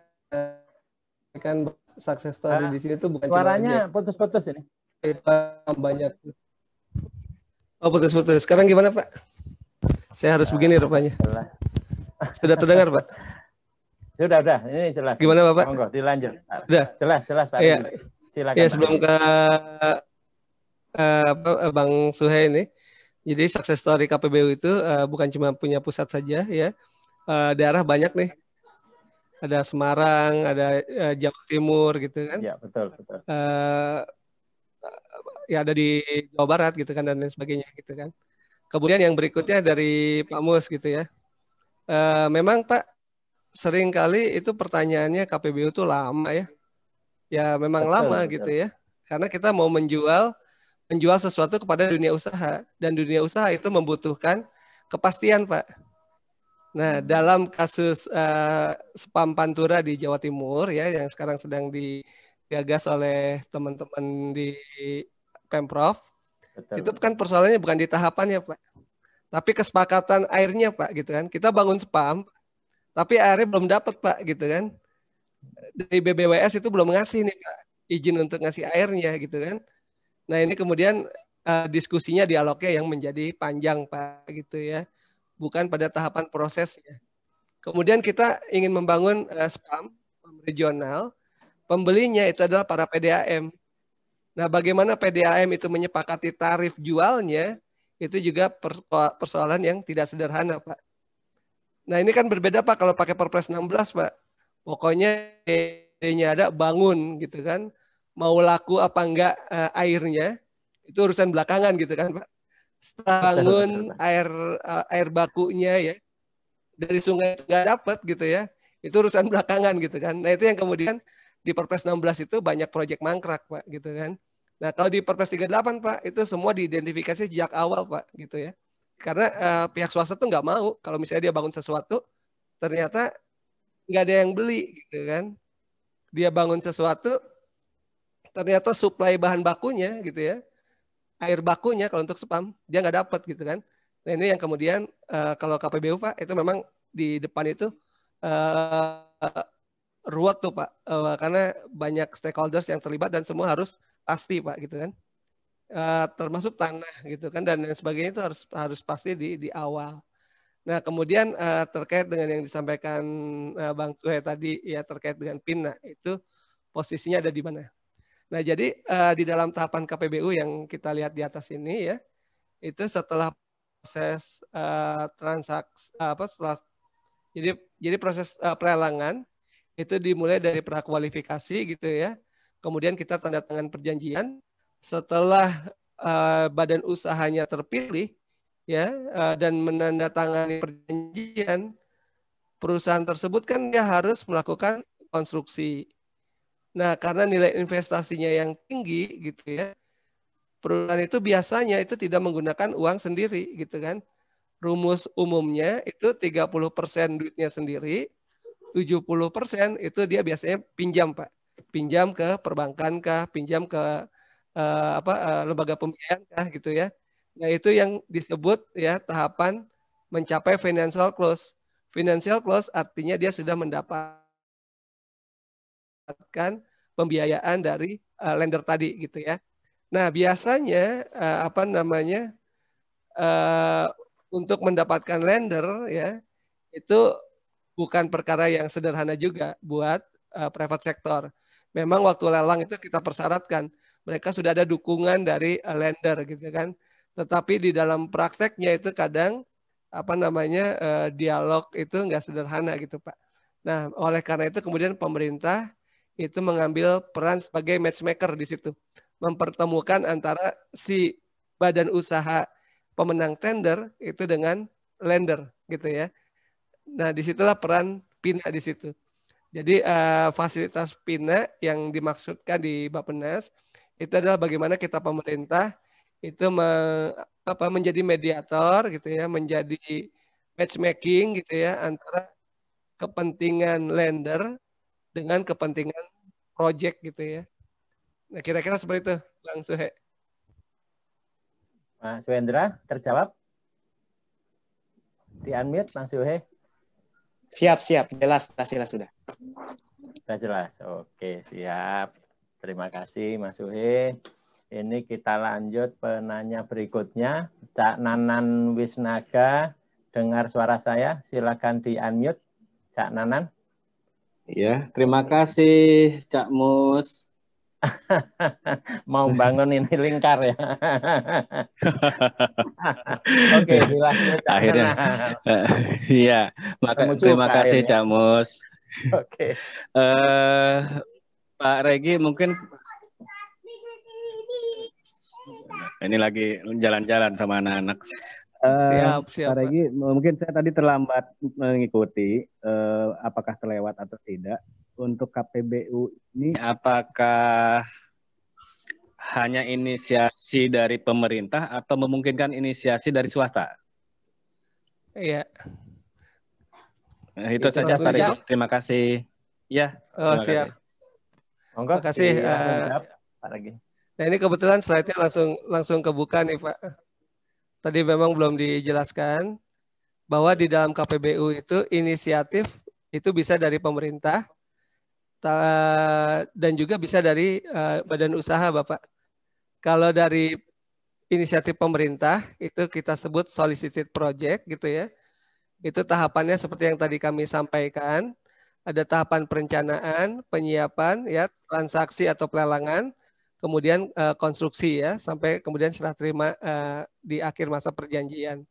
kan success story di sini tuh bukan suaranya putus-putus ini. Banyak. Oh, putus-putus. Sekarang gimana, Pak? Saya harus begini rupanya. Sudah terdengar, Pak? Sudah. Ini jelas. Gimana, Bapak? Monggo, dilanjut. Sudah. Jelas, Pak. Iya. Silakan. Ya, sebelum ke Bang Suhe ini. Jadi success story KPBU itu bukan cuma punya pusat saja ya. Daerah banyak nih. Ada Semarang, ada Jawa Timur gitu kan. Ya, betul. Ya ada di Jawa Barat gitu kan dan lain sebagainya gitu kan. Kemudian yang berikutnya dari Pak Mus gitu ya. Memang Pak sering kali itu pertanyaannya KPBU itu lama ya. Ya memang lama gitu ya. Karena kita mau menjual sesuatu kepada dunia usaha dan dunia usaha itu membutuhkan kepastian Pak. Nah dalam kasus spam Pantura di Jawa Timur ya yang sekarang sedang digagas oleh teman-teman di Pemprov. Betul. Itu kan persoalannya bukan di tahapannya Pak, tapi kesepakatan airnya Pak gitu kan. Kita bangun spam, tapi airnya belum dapat Pak gitu kan. Dari BBWS itu belum ngasih nih Pak izin untuk ngasih airnya gitu kan. Nah ini kemudian diskusinya dialognya yang menjadi panjang Pak gitu ya, bukan pada tahapan prosesnya. Kemudian kita ingin membangun spam regional, pembelinya itu adalah para PDAM. Nah, bagaimana PDAM itu menyepakati tarif jualnya, itu juga persoalan yang tidak sederhana, Pak. Nah, ini kan berbeda, Pak, kalau pakai Perpres 16, Pak. Pokoknya ide-nya ada bangun, gitu kan. Mau laku apa enggak airnya, itu urusan belakangan, gitu kan, Pak. Setelah bangun air bakunya, ya, dari sungai nggak dapat, gitu ya. Itu urusan belakangan, gitu kan. Nah, itu yang kemudian di Perpres 16 itu banyak proyek mangkrak, Pak, gitu kan. Nah, kalau di Perpres 38, Pak, itu semua diidentifikasi sejak awal, Pak, gitu ya. Karena pihak swasta tuh nggak mau kalau misalnya dia bangun sesuatu, ternyata nggak ada yang beli, gitu kan. Dia bangun sesuatu, ternyata suplai bahan bakunya, gitu ya, air bakunya kalau untuk spam, dia nggak dapat, gitu kan. Nah, ini yang kemudian kalau KPBU, Pak, itu memang di depan itu ruwet tuh Pak, karena banyak stakeholders yang terlibat dan semua harus pasti Pak gitu kan, termasuk tanah gitu kan dan sebagainya itu harus pasti di awal. Nah kemudian terkait dengan yang disampaikan Bang Suhe tadi ya terkait dengan PIN, nah itu posisinya ada di mana? Nah jadi di dalam tahapan KPBU yang kita lihat di atas ini ya, itu setelah proses transaksi jadi proses pelelangan itu dimulai dari prakualifikasi gitu ya. Kemudian kita tanda tangan perjanjian. Setelah badan usahanya terpilih ya dan menandatangani perjanjian, perusahaan tersebut kan dia harus melakukan konstruksi. Nah, karena nilai investasinya yang tinggi gitu ya. Perusahaan itu biasanya itu tidak menggunakan uang sendiri gitu kan. rumus umumnya itu 30% duitnya sendiri, 70% itu dia biasanya pinjam, Pak. Pinjam ke perbankan kah, pinjam ke lembaga pembiayaan kah gitu ya. Nah, itu yang disebut ya tahapan mencapai financial close. Financial close artinya dia sudah mendapatkan pembiayaan dari lender tadi gitu ya. Nah, biasanya untuk mendapatkan lender ya itu bukan perkara yang sederhana juga buat private sector. Memang waktu lelang itu kita persyaratkan mereka sudah ada dukungan dari lender gitu kan. Tetapi di dalam prakteknya itu kadang dialog itu nggak sederhana gitu Pak. Nah, oleh karena itu kemudian pemerintah itu mengambil peran sebagai matchmaker di situ. Mempertemukan antara si badan usaha pemenang tender itu dengan lender gitu ya. Nah, disitulah peran PINA di situ. Jadi fasilitas PINA yang dimaksudkan di Bappenas itu adalah bagaimana kita pemerintah itu menjadi mediator gitu ya, menjadi matchmaking gitu ya antara kepentingan lender dengan kepentingan project gitu ya. Nah, kira-kira seperti itu, Bang Suhe. Mas Wendra, terjawab? Di-unmute, Mas Suhe. Siap. Jelas sudah. Sudah jelas. Oke, siap. Terima kasih, Mas Suhe. Ini kita lanjut penanya berikutnya. Cak Nanan Wisnaga, dengar suara saya? Silakan di-unmute, Cak Nanan. Ya, terima kasih, Cak Mus. Mau bangun ini lingkar ya. Oke, dilanjut. Akhirnya. Iya, terima kasih Cak Mus. Oke. Pak Regi mungkin ini lagi jalan-jalan sama anak-anak. Siap. Pak Regi, mungkin saya tadi terlambat mengikuti, apakah terlewat atau tidak. Untuk KPBU ini apakah hanya inisiasi dari pemerintah atau memungkinkan inisiasi dari swasta? Iya. Nah, itu saja Pak Regi. Terima kasih. Ya. Terima kasih. Terima kasih. Pak Regi. Nah, ini kebetulan slide-nya langsung kebuka nih Pak. Tadi memang belum dijelaskan bahwa di dalam KPBU itu inisiatif itu bisa dari pemerintah dan juga bisa dari badan usaha Bapak. Kalau dari inisiatif pemerintah itu kita sebut solicited project gitu ya. Itu tahapannya seperti yang tadi kami sampaikan. Ada tahapan perencanaan, penyiapan, ya transaksi atau pelelangan, kemudian konstruksi ya, sampai kemudian serah terima di akhir masa perjanjian.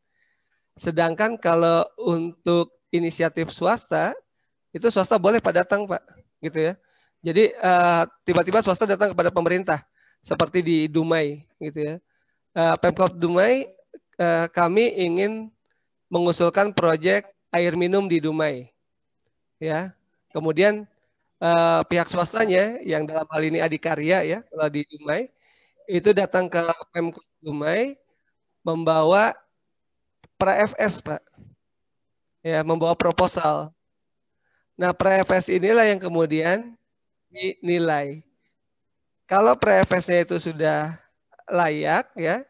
Sedangkan kalau untuk inisiatif swasta, itu swasta boleh Pak datang Pak, gitu ya. Jadi tiba-tiba swasta datang kepada pemerintah, seperti di Dumai, gitu ya. Pemkot Dumai, kami ingin mengusulkan proyek air minum di Dumai, ya. Kemudian pihak swastanya, yang dalam hal ini Adikarya ya, kalau di Dumai, itu datang ke Pemkot Dumai membawa pra-FS Pak, ya, membawa proposal. Nah, pra-FS inilah yang kemudian dinilai. Kalau pra-FS-nya itu sudah layak, ya,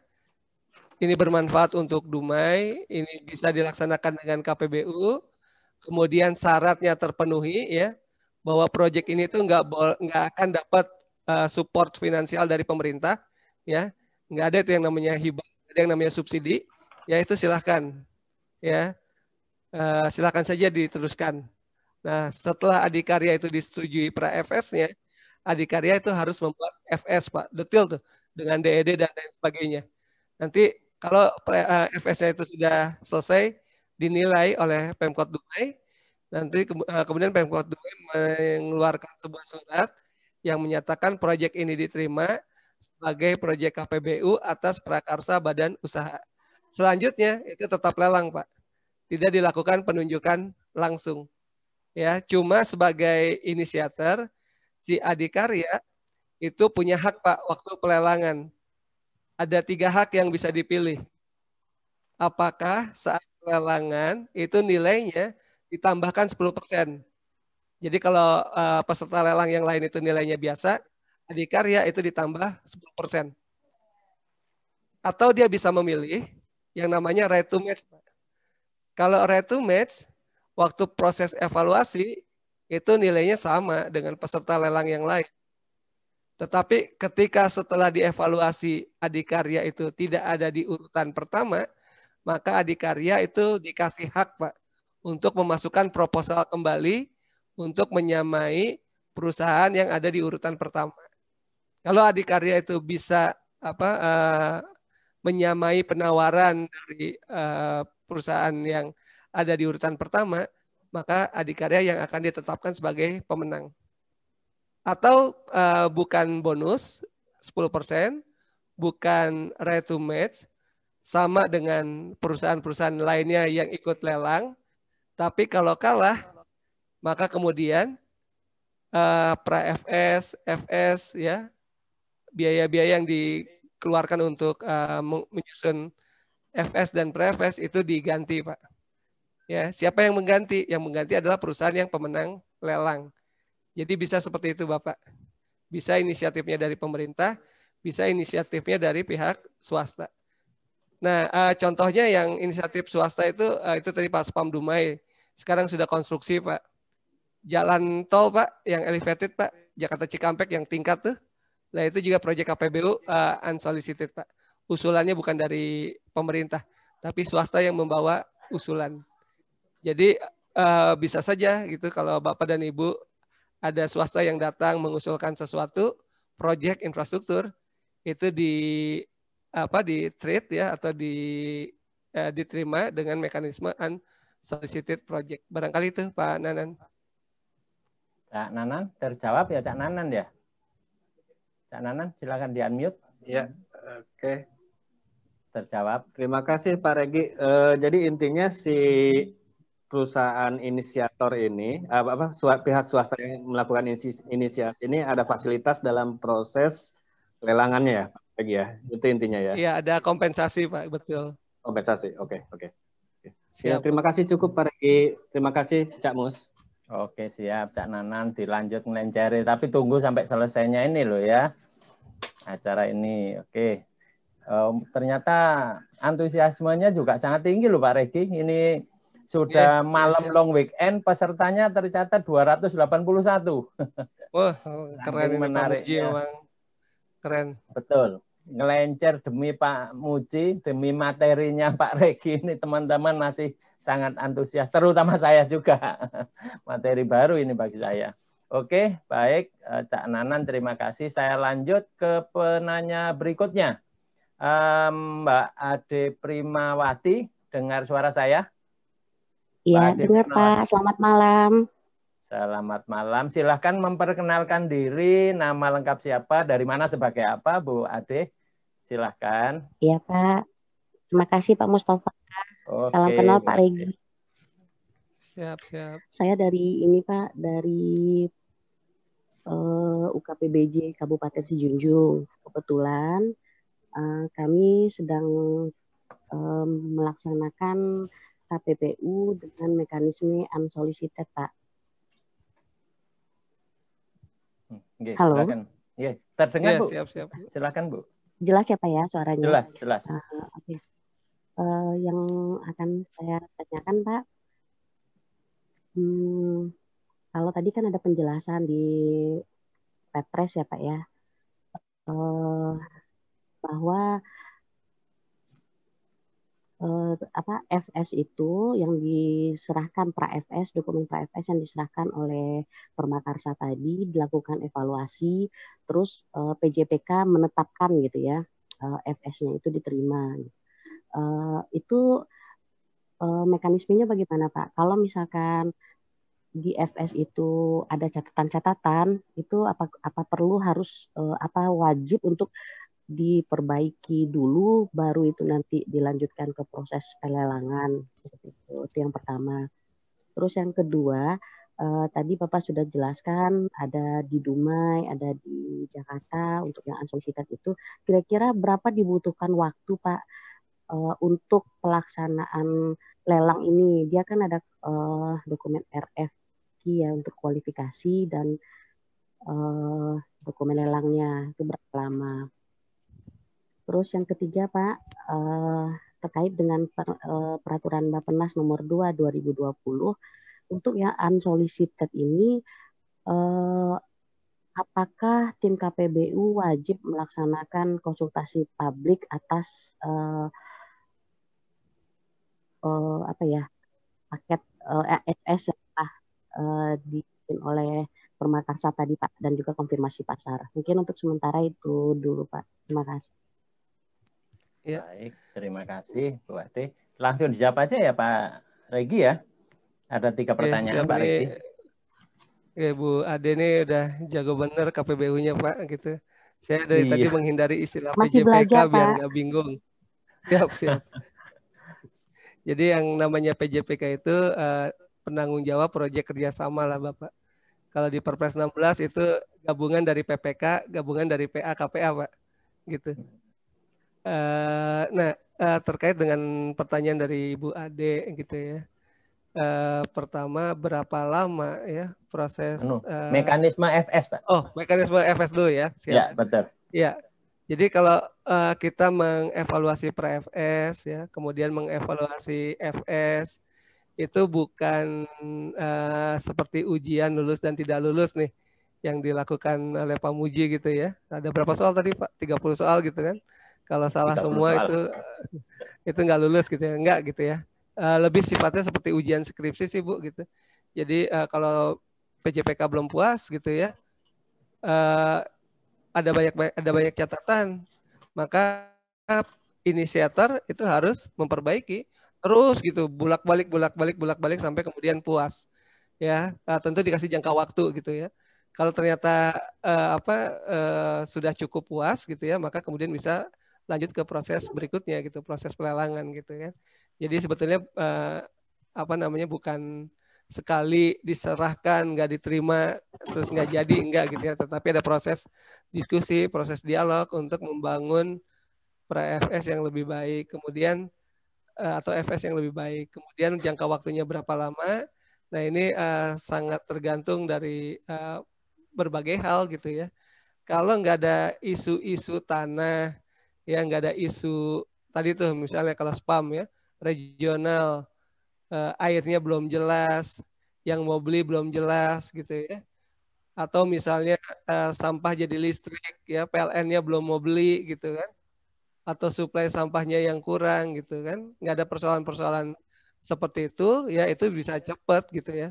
ini bermanfaat untuk Dumai, ini bisa dilaksanakan dengan KPBU, kemudian syaratnya terpenuhi, ya, bahwa proyek ini tuh nggak akan dapat support finansial dari pemerintah, ya, nggak ada itu yang namanya hibah, ada yang namanya subsidi, ya itu silahkan, ya, silahkan saja diteruskan. Nah, setelah Adikarya itu disetujui pra-FS-nya, Adikarya itu harus membuat FS, Pak. Detail tuh, dengan DED dan lain sebagainya. Nanti kalau FS-nya itu sudah selesai, dinilai oleh Pemkot Dumai, nanti kemudian Pemkot Dumai mengeluarkan sebuah surat yang menyatakan proyek ini diterima sebagai proyek KPBU atas prakarsa badan usaha. Selanjutnya, itu tetap lelang, Pak. Tidak dilakukan penunjukan langsung. Ya, cuma sebagai inisiator si Adikarya itu punya hak Pak waktu pelelangan. Ada 3 hak yang bisa dipilih. Apakah saat lelangan itu nilainya ditambahkan 10%. Jadi kalau peserta lelang yang lain itu nilainya biasa, adikarya itu ditambah 10%. Atau dia bisa memilih yang namanya right to match. Kalau right to match, waktu proses evaluasi itu nilainya sama dengan peserta lelang yang lain. Tetapi ketika setelah dievaluasi adikarya itu tidak ada di urutan pertama, maka adikarya itu dikasih hak, Pak, untuk memasukkan proposal kembali untuk menyamai perusahaan yang ada di urutan pertama. Kalau adikarya itu bisa menyamai penawaran dari perusahaan yang ada di urutan pertama, maka adikarya yang akan ditetapkan sebagai pemenang. Atau bukan bonus 10%, bukan right to match, sama dengan perusahaan-perusahaan lainnya yang ikut lelang, tapi kalau kalah, maka kemudian pra-FS, FS, ya, biaya-biaya yang dikeluarkan untuk menyusun FS dan pra-FS itu diganti, Pak. Ya, siapa yang mengganti? Yang mengganti adalah perusahaan yang pemenang lelang. Jadi bisa seperti itu, Bapak. Bisa inisiatifnya dari pemerintah, bisa inisiatifnya dari pihak swasta. Nah, contohnya yang inisiatif swasta itu tadi Pak Spam Dumai. Sekarang sudah konstruksi, Pak. Jalan tol, Pak, yang elevated, Pak. Jakarta Cikampek yang tingkat tuh. Nah, itu juga proyek KPBU unsolicited, Pak. Usulannya bukan dari pemerintah, tapi swasta yang membawa usulan. Jadi bisa saja gitu kalau Bapak dan Ibu ada swasta yang datang mengusulkan sesuatu, proyek infrastruktur, itu di treat ya atau diterima dengan mekanisme unsolicited project. Barangkali itu Pak Nanan. Cak Nanan terjawab ya, Cak Nanan ya. Cak Nanan silakan di unmute. Ya, oke. Terjawab. Terima kasih Pak Regi. Jadi intinya si perusahaan inisiator ini, pihak swasta yang melakukan inisiasi ini ada fasilitas dalam proses lelangannya ya, Pak Regi ya. Itu intinya ya. Iya, ada kompensasi Pak, betul. Kompensasi, oke. Ya, terima kasih cukup Pak Regi. Terima kasih Cak Mus. Oke, siap Cak Nanan, dilanjut ngelenceri, tapi tunggu sampai selesainya ini loh ya. Acara ini, oke. Ternyata antusiasmenya juga sangat tinggi loh Pak Regi. Ini sudah malam long weekend, pesertanya tercatat 281. Wah, keren ini menariknya. Pak Muji, memang keren. Betul. Ngelencer demi Pak Muji, demi materinya Pak Regi ini teman-teman masih sangat antusias, terutama saya juga. Materi baru ini bagi saya. Oke, baik Cak Nanan, terima kasih. Saya lanjut ke penanya berikutnya. Mbak Ade Primawati, dengar suara saya? Iya, dengar Pak. Selamat malam. Selamat malam. Silahkan memperkenalkan diri, nama lengkap siapa, dari mana, sebagai apa, Bu Ade? Silahkan. Iya Pak. Terima kasih Pak Mustafa. Oke, salam kenal Pak Regi. Siap. Saya dari ini Pak, dari UKPBJ Kabupaten Sijunjung. Kebetulan kami sedang melaksanakan KPPU dengan mekanisme unsolicited, Pak. Halo. Silakan. Ya, terdengar Bu. Siap. Silakan Bu. Jelas ya Pak ya suaranya? Jelas. Oke. Yang akan saya tanyakan Pak, kalau tadi kan ada penjelasan di Pepres ya Pak ya, bahwa FS itu yang diserahkan pra-FS, dokumen pra-FS yang diserahkan oleh Permakarsa tadi dilakukan evaluasi, terus PJPK menetapkan gitu ya, FS-nya itu diterima. Itu mekanismenya bagaimana Pak? Kalau misalkan di FS itu ada catatan-catatan, itu apa perlu harus wajib untuk diperbaiki dulu, baru itu nanti dilanjutkan ke proses pelelangan seperti itu. Itu yang pertama. Terus yang kedua, tadi Bapak sudah jelaskan ada di Dumai, ada di Jakarta untuk yang unsolicited itu. Kira-kira berapa dibutuhkan waktu Pak untuk pelaksanaan lelang ini. Dia kan ada dokumen RFQ ya untuk kualifikasi dan dokumen lelangnya itu berapa lama. Terus yang ketiga Pak, terkait dengan peraturan Bappenas nomor 2 2020 untuk yang unsolicited ini, apakah tim KPBU wajib melaksanakan konsultasi publik atas paket FS yang telah dibikin oleh Permakarsa tadi Pak, dan juga konfirmasi pasar. Mungkin untuk sementara itu dulu Pak. Terima kasih. Ya. Baik, terima kasih Bu Ade. Langsung dijawab aja ya Pak Regi ya. Ada 3 pertanyaan Pak Regi. Ya Bu Ade ini udah jago bener KPBU-nya Pak gitu. Saya dari tadi menghindari istilah masih PJPK belajar, biar Pak. nggak bingung. Siap. Jadi yang namanya PJPK itu penanggung jawab proyek kerjasama lah Bapak. Kalau di Perpres 16 itu gabungan dari PPK, gabungan dari PA KPA Pak, gitu. Terkait dengan pertanyaan dari Ibu Ade gitu ya. Pertama berapa lama ya proses mekanisme FS Pak? Oh, mekanisme FS dulu ya. Siap. Ya, betul. Ya. Jadi kalau kita mengevaluasi pre-FS ya, kemudian mengevaluasi FS itu bukan seperti ujian lulus dan tidak lulus nih yang dilakukan oleh Pak Muji gitu ya. Ada berapa soal tadi Pak? 30 soal gitu kan. Kalau salah semua soal. itu nggak lulus gitu ya. Enggak gitu ya. Lebih sifatnya seperti ujian skripsi sih Bu gitu. Jadi kalau PJPK belum puas gitu ya, ada banyak catatan, maka inisiator itu harus memperbaiki terus gitu, bolak balik sampai kemudian puas ya. Tentu dikasih jangka waktu gitu ya. Kalau ternyata sudah cukup puas gitu ya, maka kemudian bisa lanjut ke proses berikutnya gitu, proses pelelangan gitu ya. Jadi sebetulnya bukan sekali diserahkan nggak diterima terus nggak jadi, enggak gitu ya, tetapi ada proses diskusi, proses dialog untuk membangun pre-FS yang lebih baik, kemudian atau FS yang lebih baik, kemudian jangka waktunya berapa lama. Nah ini sangat tergantung dari berbagai hal gitu ya. Kalau nggak ada isu-isu tanah, ya nggak ada isu tadi tuh misalnya kalau spam ya regional, airnya belum jelas, yang mau beli belum jelas gitu ya. Atau misalnya sampah jadi listrik ya, PLN-nya belum mau beli gitu kan. Atau suplai sampahnya yang kurang gitu kan. Nggak ada persoalan-persoalan seperti itu ya, itu bisa cepat gitu ya.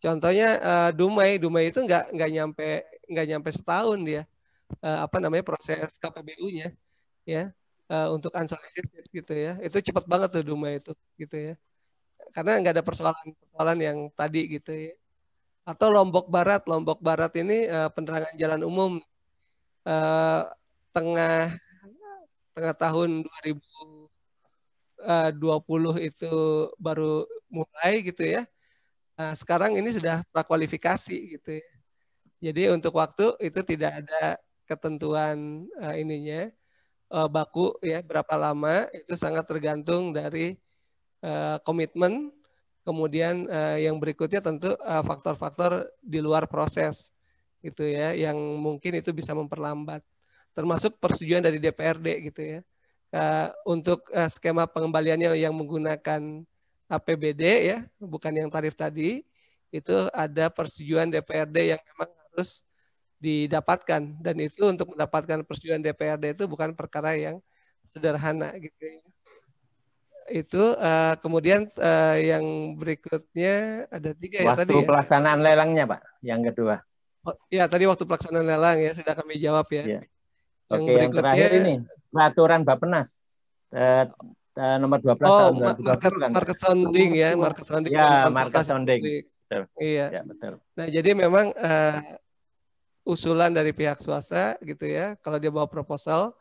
Contohnya Dumai itu nggak nyampe setahun dia proses KPBU-nya ya untuk unsolicited gitu ya. Itu cepat banget tuh Dumai itu gitu ya. Karena nggak ada persoalan yang tadi gitu ya. Atau Lombok Barat ini penerangan jalan umum tengah tahun 2020 itu baru mulai gitu ya. Sekarang ini sudah prakualifikasi gitu ya. Jadi untuk waktu itu tidak ada ketentuan baku ya berapa lama, itu sangat tergantung dari komitmen. Kemudian yang berikutnya tentu faktor-faktor di luar proses gitu ya, yang mungkin itu bisa memperlambat, termasuk persetujuan dari DPRD gitu ya. Untuk skema pengembaliannya yang menggunakan APBD ya, bukan yang tarif tadi, itu ada persetujuan DPRD yang memang harus didapatkan, dan itu untuk mendapatkan persetujuan DPRD itu bukan perkara yang sederhana gitu ya. Itu kemudian yang berikutnya ada 3 ya tadi ya. Waktu pelaksanaan lelangnya Pak, yang kedua. Ya tadi waktu pelaksanaan lelang ya sudah kami jawab ya. Oke, yang terakhir ini peraturan Bappenas nomor 12 tahun 2020 kan. Market sounding ya, market sounding. Ya, market sounding. Betul. Iya. Ya, betul. Nah, jadi memang usulan dari pihak swasta gitu ya, kalau dia bawa proposal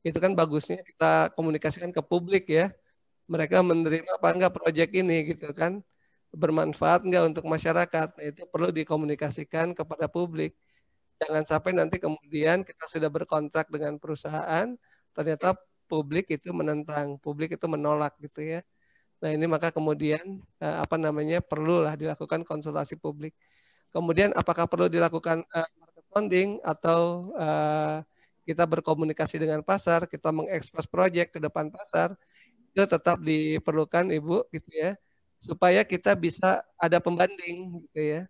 itu kan bagusnya kita komunikasikan ke publik ya. Mereka menerima apa enggak proyek ini gitu kan, bermanfaat enggak untuk masyarakat. Nah, itu perlu dikomunikasikan kepada publik. Jangan sampai nanti kemudian kita sudah berkontrak dengan perusahaan, ternyata publik itu menentang, publik itu menolak gitu ya. Nah ini maka kemudian perlulah dilakukan konsultasi publik. Kemudian apakah perlu dilakukan market sounding atau kita berkomunikasi dengan pasar, kita mengekspos proyek ke depan pasar, itu tetap diperlukan Ibu gitu ya, supaya kita bisa ada pembanding gitu ya.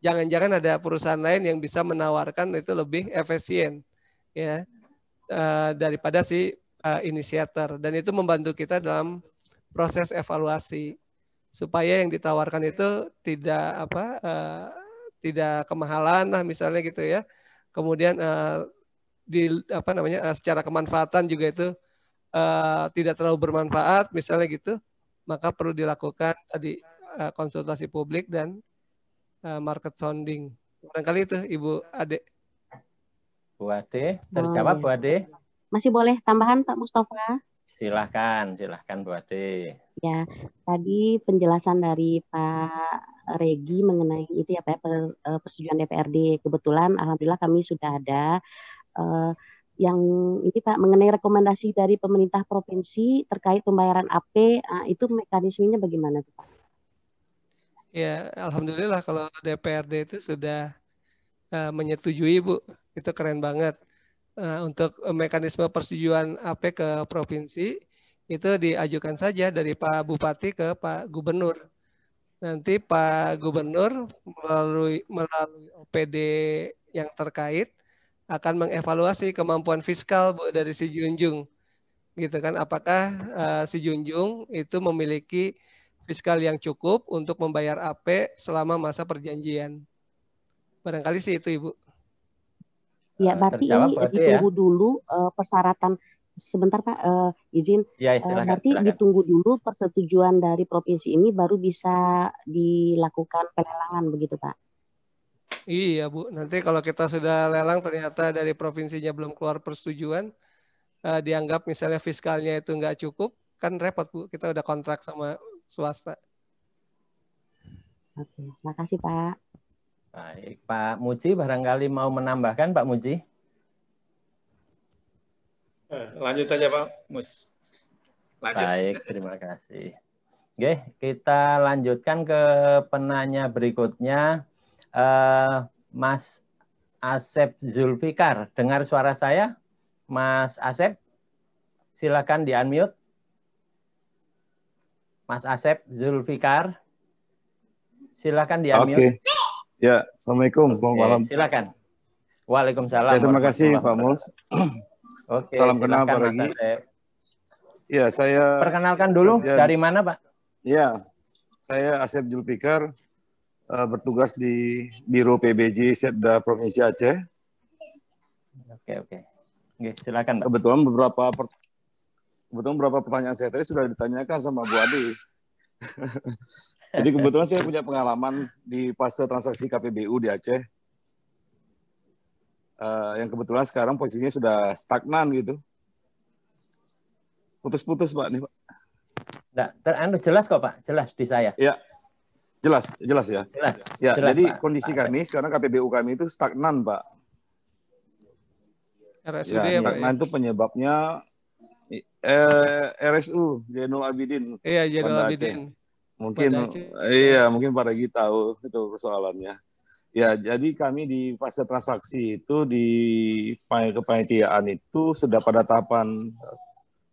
Jangan-jangan ada perusahaan lain yang bisa menawarkan itu lebih efisien ya daripada si inisiator, dan itu membantu kita dalam proses evaluasi supaya yang ditawarkan itu tidak tidak kemahalan lah misalnya gitu ya. Kemudian secara kemanfaatan juga itu tidak terlalu bermanfaat misalnya gitu, maka perlu dilakukan tadi konsultasi publik dan market sounding. Barangkali itu Ibu Ade. Bu Ade, terjawab Bu Ade? Masih boleh tambahan Pak Mustafa? Silahkan Bu Ade. Ya, tadi penjelasan dari Pak Regi mengenai itu ya Pak, persetujuan DPRD. Kebetulan alhamdulillah kami sudah ada yang ini Pak mengenai rekomendasi dari pemerintah provinsi terkait pembayaran AP, itu mekanismenya bagaimana tuh Pak? Ya, alhamdulillah kalau DPRD itu sudah menyetujui Bu, itu keren banget. Untuk mekanisme persetujuan AP ke provinsi itu diajukan saja dari Pak Bupati ke Pak Gubernur. Nanti Pak Gubernur melalui OPD yang terkait akan mengevaluasi kemampuan fiskal Bu dari si Junjung, gitu kan? Apakah si Junjung itu memiliki fiskal yang cukup untuk membayar AP selama masa perjanjian? Barangkali sih itu Ibu. Ya, berarti ini ditunggu dulu persyaratan. Sebentar Pak, izin. Ya, silakan, berarti silakan. ditunggu dulu persetujuan dari provinsi ini baru bisa dilakukan pelelangan begitu Pak? Iya Bu, nanti kalau kita sudah lelang ternyata dari provinsinya belum keluar persetujuan, dianggap misalnya fiskalnya itu nggak cukup, kan repot Bu, kita udah kontrak sama swasta. Oke, makasih Pak. Baik, Pak Muji barangkali mau menambahkan Pak Muji? Lanjut aja Pak Mus. Lanjut. Baik, terima kasih. Oke, kita lanjutkan ke penanya berikutnya. Mas Asep Zulfikar, dengar suara saya? Mas Asep, silakan di-unmute. Mas Asep Zulfikar, silakan di-unmute. Oke. Ya, Assalamualaikum. Selamat malam. Silakan. Waalaikumsalam. Ya, terima kasih Pak Mus. Oke, salam kenal Pak Regi. Ya, saya perkenalkan dulu dari mana Pak? Ya, saya Asep Zulfikar, bertugas di Biro PBJ Setda Provinsi Aceh. Oke. Silakan Pak. Kebetulan beberapa pertanyaan saya tadi sudah ditanyakan sama Bu Ade. Jadi kebetulan saya punya pengalaman di fase transaksi KPBU di Aceh. Yang kebetulan sekarang posisinya sudah stagnan gitu. Putus-putus Pak nih Pak. Jelas kok Pak, jelas di saya. Ya, jelas ya. Jelas, jadi Pak. kondisi kami sekarang KPBU kami itu stagnan Pak. RSUD stagnan itu penyebabnya RSU Zainul Abidin. Iya, Zainul Abidin. Mungkin Pak Regi tahu itu persoalannya. Ya, jadi kami di fase transaksi itu di kepanitiaan itu sudah pada tahapan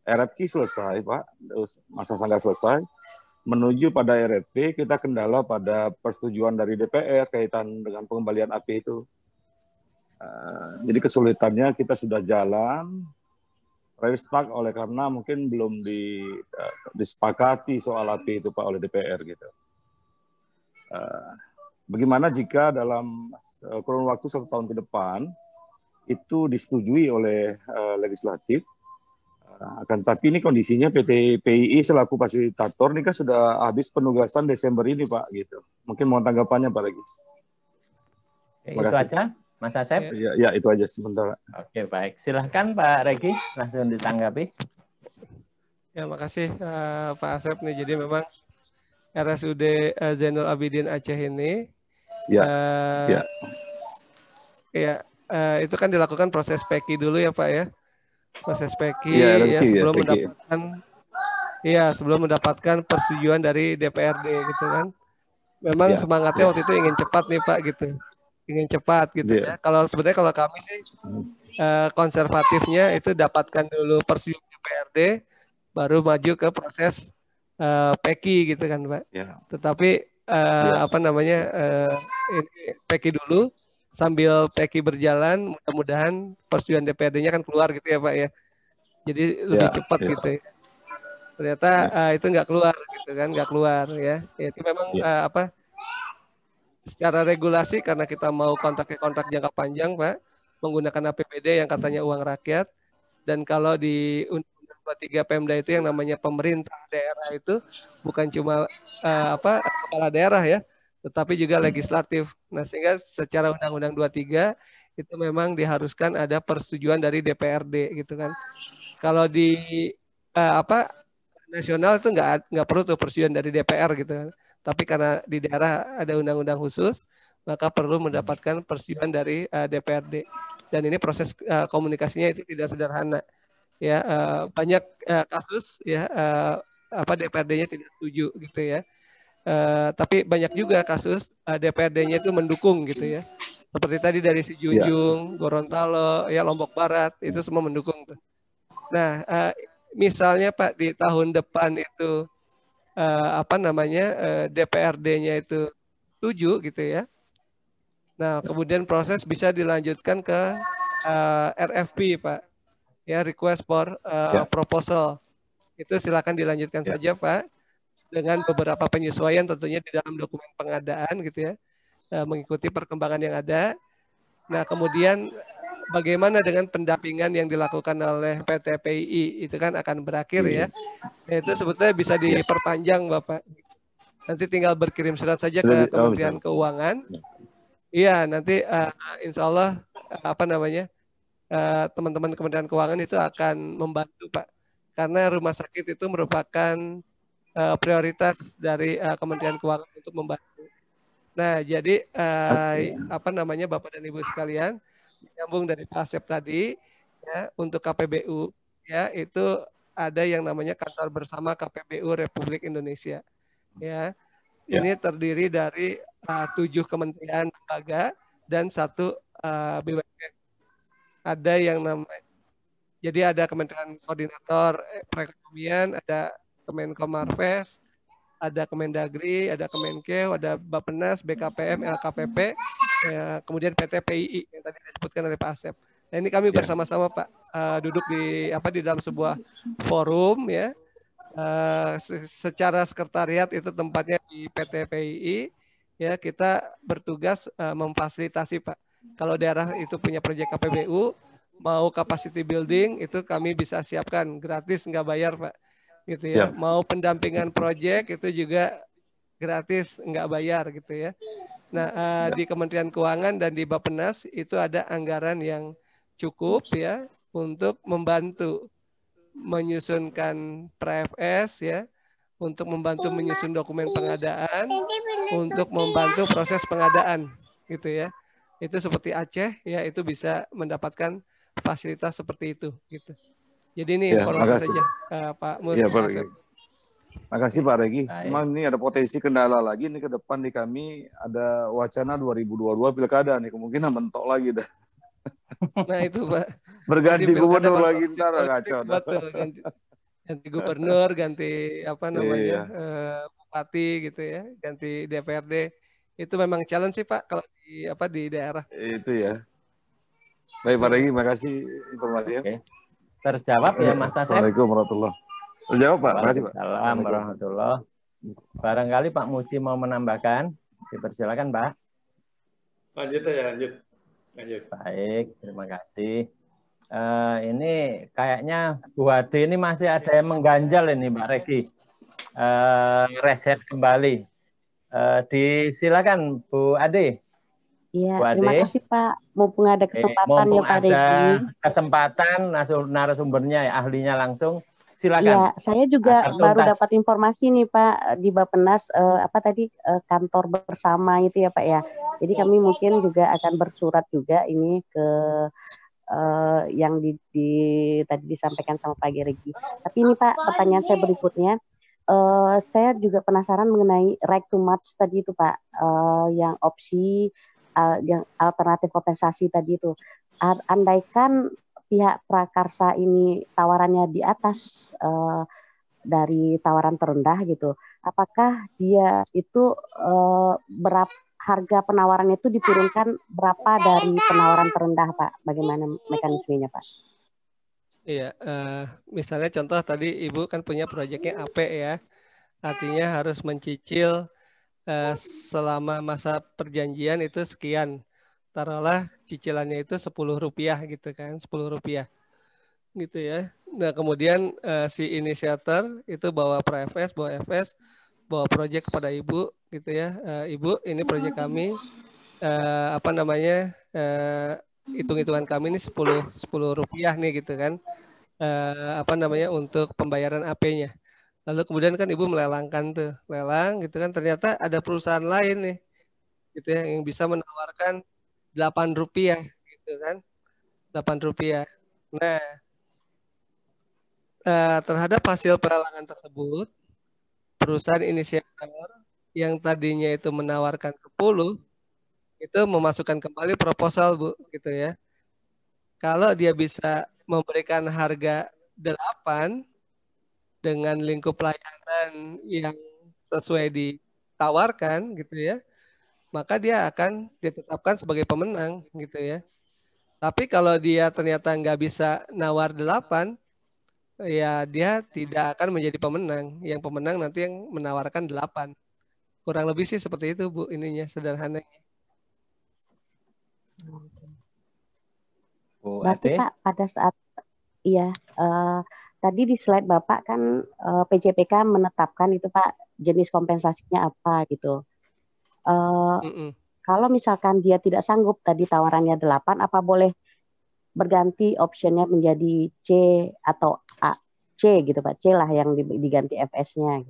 RFQ selesai, Pak. Masa sangka selesai. Menuju pada RFP, kita kendala pada persetujuan dari DPR kaitan dengan pengembalian AP itu. Jadi kesulitannya kita sudah jalan, restart oleh karena mungkin belum disepakati soal AP itu Pak oleh DPR gitu. Bagaimana jika dalam kurun waktu 1 tahun ke depan itu disetujui oleh legislatif, akan tapi ini kondisinya PT PII selaku fasilitator ini kan sudah habis penugasan Desember ini Pak gitu. Mungkin mau tanggapannya Pak lagi. Itu aja Mas Asep? Ya itu aja sebentar. Oke baik, silahkan Pak Regi langsung ditanggapi. Ya makasih Pak Asep nih. Jadi memang RSUD Zainul Abidin Aceh ini itu kan dilakukan proses PEKI dulu ya Pak ya. proses PEKI Iya, ya Reki, sebelum Reki. mendapatkan sebelum mendapatkan persetujuan dari DPRD gitu kan. Memang Ya, semangatnya ya, waktu itu ingin cepat nih Pak gitu. Ingin cepat gitu ya. ya. Kalau sebenarnya kalau kami sih konservatifnya itu dapatkan dulu persetujuan DPRD baru maju ke proses PEKI gitu kan Pak. Ya. Tetapi Ya. apa namanya ini PEKI dulu sambil PEKI berjalan mudah-mudahan persetujuan DPRD-nya kan keluar gitu ya Pak ya. Jadi lebih cepat gitu ya. Ternyata itu nggak keluar gitu kan, nggak keluar ya. Itu memang apa secara regulasi karena kita mau kontraknya kontrak jangka panjang Pak, menggunakan APBD yang katanya uang rakyat, dan kalau di Undang-Undang 23 Pemda itu yang namanya pemerintah daerah itu bukan cuma apa kepala daerah ya, tetapi juga legislatif. Nah sehingga secara Undang-Undang 23 itu memang diharuskan ada persetujuan dari DPRD gitu kan. Kalau di apa nasional itu nggak perlu tuh persetujuan dari DPR gitu kan. Tapi karena di daerah ada undang-undang khusus, maka perlu mendapatkan persetujuan dari DPRD. Dan ini proses komunikasinya itu tidak sederhana. Ya banyak kasus ya apa DPRD-nya tidak setuju gitu ya. Tapi banyak juga kasus DPRD-nya itu mendukung gitu ya. Seperti tadi dari Sijunjung, Gorontalo, ya Lombok Barat itu semua mendukung tuh. Nah, misalnya Pak di tahun depan itu apa namanya DPRD-nya itu setuju gitu ya. Nah, kemudian proses bisa dilanjutkan ke RFP Pak, ya request for proposal. Itu silakan dilanjutkan saja Pak, dengan beberapa penyesuaian tentunya di dalam dokumen pengadaan gitu ya, mengikuti perkembangan yang ada. Nah, kemudian bagaimana dengan pendampingan yang dilakukan oleh PT PII itu kan akan berakhir ya. Nah, itu sebetulnya bisa diperpanjang Bapak. Nanti tinggal berkirim surat saja ke Kementerian Keuangan. Iya, nanti insya Allah apa namanya teman-teman Kementerian Keuangan itu akan membantu Pak. Karena rumah sakit itu merupakan prioritas dari Kementerian Keuangan untuk membantu. Nah, jadi apa namanya Bapak dan Ibu sekalian, nyambung dari Pak Asep tadi ya, untuk KPBU ya itu ada yang namanya Kantor Bersama KPBU Republik Indonesia. Ya. Ini terdiri dari 7 kementerian lembaga dan 1 BUMN. Ada yang namanya jadi ada Kementerian Koordinator Perekonomian, ada Kemenkomarves, ada Kemendagri, ada Kemenkeu, ada Bappenas, BKPM, LKPP, ya, kemudian PT PII yang tadi disebutkan oleh Pak Asep. Nah, ini kami bersama-sama Pak duduk di dalam sebuah forum ya. Secara sekretariat itu tempatnya di PT PII ya, kita bertugas memfasilitasi Pak. Kalau daerah itu punya proyek KPBU, mau capacity building itu kami bisa siapkan gratis, nggak bayar Pak. Gitu ya. Mau pendampingan proyek itu juga gratis, nggak bayar gitu ya. Nah, di Kementerian Keuangan dan di Bappenas itu ada anggaran yang cukup ya untuk membantu menyusunkan PRFS ya, untuk membantu menyusun dokumen pengadaan, untuk membantu proses pengadaan gitu ya. Itu seperti Aceh ya, itu bisa mendapatkan fasilitas seperti itu gitu. Jadi ini informasi saja Pak Mus. Ya, Pak Regi. Makasih Pak Regi. Memang ini ada potensi kendala lagi nih ke depan nih, kami ada wacana 2022 pilkada nih, kemungkinan mentok lagi dah. Nah itu Pak. Berganti gubernur lagi ntar kacau. Betul, ganti gubernur, ganti apa namanya bupati gitu ya, ganti DPRD. Itu memang challenge sih Pak kalau di daerah. Itu ya. Baik Pak Regi, makasih informasinya. Terjawab ya Mas Asep. Assalamualaikum warahmatullahi wabarakatuh. Terjawab Pak. Makasih Pak. Assalamualaikum warahmatullahi. Barangkali Pak Muji mau menambahkan, dipersilakan Pak. Lanjut aja, lanjut. Baik, terima kasih. Ini kayaknya Bu Ade ini masih ada yang mengganjal ini Mbak Regi. Reset kembali. Disilakan Bu Ade. Iya, terima kasih Pak. Mumpung ada kesempatan ya Pak Regi. Kesempatan narasumbernya ya, ahlinya langsung. Silakan. Iya, saya juga baru dapat informasi nih Pak di Bappenas kantor bersama itu ya Pak ya. Jadi kami mungkin juga akan bersurat juga ini ke yang tadi disampaikan sama Pak Geregi. Tapi ini Pak, pertanyaan saya berikutnya, saya juga penasaran mengenai right to match tadi itu Pak, yang opsi yang alternatif kompensasi tadi itu. Andaikan pihak prakarsa ini tawarannya di atas dari tawaran terendah gitu, apakah dia itu berapa harga penawarannya itu diturunkan berapa dari penawaran terendah Pak? Bagaimana mekanismenya Pak? Iya, misalnya contoh tadi Ibu kan punya proyeknya AP ya, artinya harus mencicil selama masa perjanjian itu sekian. Taruhlah cicilannya itu Rp10 gitu kan, Rp10 gitu ya. Nah kemudian si inisiator itu bawa pra-FS, bawa proyek kepada Ibu gitu ya. Ibu, ini proyek kami hitung-hitungan kami ini Rp10 nih gitu kan. Untuk pembayaran AP-nya. Lalu kemudian kan Ibu melelangkan tuh, lelang gitu kan, ternyata ada perusahaan lain nih gitu ya yang bisa menawarkan Rp8 gitu kan. Rp8. Nah, terhadap hasil pelelangan tersebut, perusahaan inisiator yang tadinya itu menawarkan 10 itu memasukkan kembali proposal Bu gitu ya. Kalau dia bisa memberikan harga 8 dengan lingkup layanan yang sesuai ditawarkan gitu ya, maka dia akan ditetapkan sebagai pemenang gitu ya. Tapi kalau dia ternyata nggak bisa nawar 8, ya dia tidak akan menjadi pemenang. Yang pemenang nanti yang menawarkan 8. Kurang lebih sih seperti itu Bu, ininya sederhananya. Berarti Pak pada saat tadi di slide Bapak kan PJPK menetapkan itu Pak jenis kompensasinya apa gitu. Kalau misalkan dia tidak sanggup tadi tawarannya 8, apa boleh berganti optionnya menjadi C atau A? C gitu Pak, C lah yang diganti FS-nya.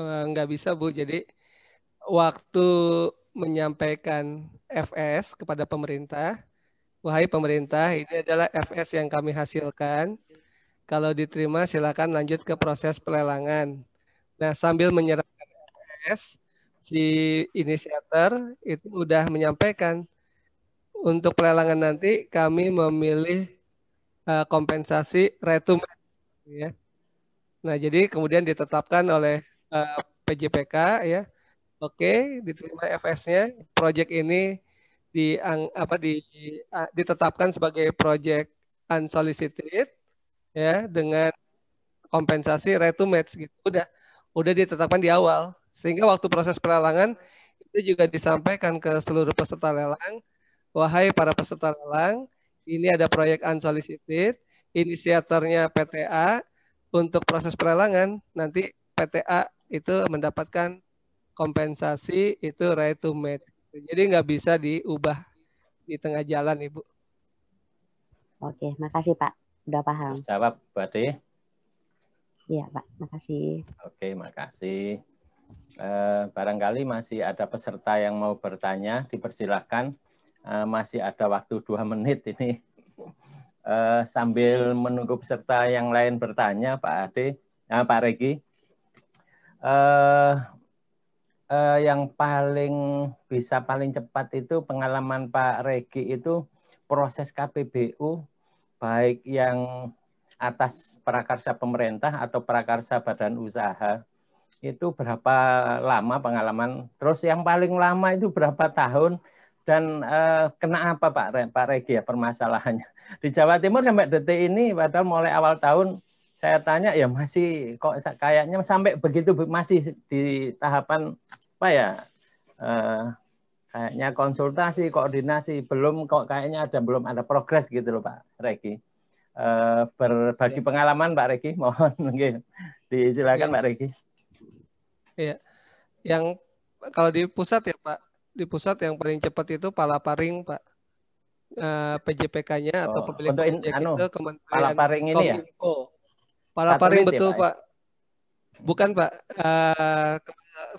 Nggak bisa Bu, jadi waktu menyampaikan FS kepada pemerintah, wahai pemerintah, ini adalah FS yang kami hasilkan. Kalau diterima silakan lanjut ke proses pelelangan. Nah, sambil menyerahkan FS, si inisiator itu udah menyampaikan untuk pelelangan nanti kami memilih kompensasi right to match ya. Nah, jadi kemudian ditetapkan oleh PJPK ya. Oke, diterima FS-nya, proyek ini ditetapkan sebagai proyek unsolicited ya dengan kompensasi right to match gitu. Udah ditetapkan di awal. Sehingga waktu proses pelelangan itu juga disampaikan ke seluruh peserta lelang, wahai para peserta lelang, ini ada proyek unsolicited, inisiatornya PTA, untuk proses pelelangan nanti PTA itu mendapatkan kompensasi itu right to match. Jadi nggak bisa diubah di tengah jalan, Ibu. Oke, makasih Pak. Udah paham. Jawab, Bade. Iya Pak, makasih. Oke, makasih. Barangkali masih ada peserta yang mau bertanya, dipersilahkan. Masih ada waktu 2 menit ini. Sambil menunggu peserta yang lain bertanya, Pak Ade, Pak Regi. Yang paling cepat itu pengalaman Pak Regi itu proses KPBU baik yang atas prakarsa pemerintah atau prakarsa badan usaha itu berapa lama pengalaman, terus yang paling lama itu berapa tahun, dan kena apa Pak Regi ya permasalahannya di Jawa Timur sampai detik ini, padahal mulai awal tahun saya tanya ya masih kok kayaknya sampai begitu masih di tahapan apa ya, kayaknya konsultasi koordinasi belum, kok kayaknya belum ada progres gitu loh Pak Regi. Berbagi pengalaman Pak Regi, mohon disilakan Pak Regi. Iya, yang kalau di pusat ya Pak, di pusat yang paling cepat itu Palaparing Pak. PJPK-nya atau pemilik proyek itu Kementerian Palaparing ini ya? Palaparing betul ya, Pak. Bukan Pak,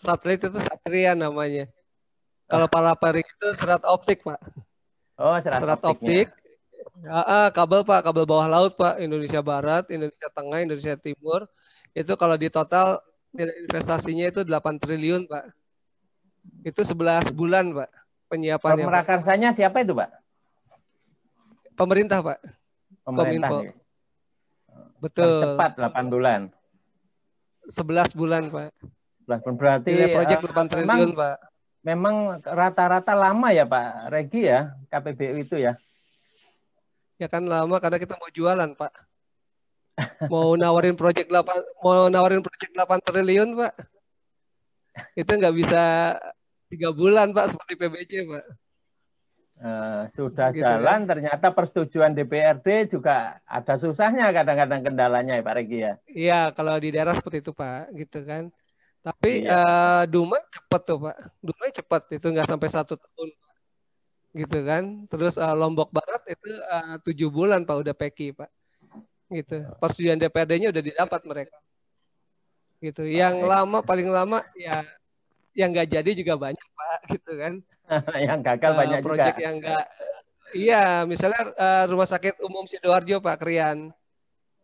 satelit itu Satria namanya. Kalau Palaparing itu serat optik Pak. Oh, serat serat optiknya. optik. Kabel Pak, kabel bawah laut Pak, Indonesia Barat, Indonesia Tengah, Indonesia Timur. Itu kalau di total nilai investasinya itu 8 triliun Pak. Itu 11 bulan Pak penyiapannya Pak. Pemrakarsanya siapa itu Pak? Pemerintah Pak. Pemerintah Kominfo. nih. Betul. Tercepat 8 bulan. 11 bulan Pak. Berarti nilai proyek 8 triliun Pak. Memang rata-rata lama ya Pak Regi ya, KPBU itu ya? Ya kan lama karena kita mau jualan Pak. Mau nawarin proyek 8 triliun Pak. Itu nggak bisa 3 bulan Pak seperti PBJ Pak. Sudah Gitu jalan kan. ternyata persetujuan DPRD juga ada susahnya kadang-kadang kendalanya ya Pak Regi ya? Iya kalau di daerah seperti itu Pak, gitu kan. Tapi Iya. Dumai cepat tuh Pak. Dumai cepat itu nggak sampai 1 tahun gitu kan. Terus Lombok Barat itu 7 bulan Pak udah PEKI Pak. Gitu. Persetujuan DPRD-nya udah didapat mereka. Gitu. Yang lama paling lama ya yang nggak jadi juga banyak Pak gitu kan. Yang gagal banyak proyek juga. yang nggak. Iya, misalnya Rumah Sakit Umum Sidoarjo Pak Krian.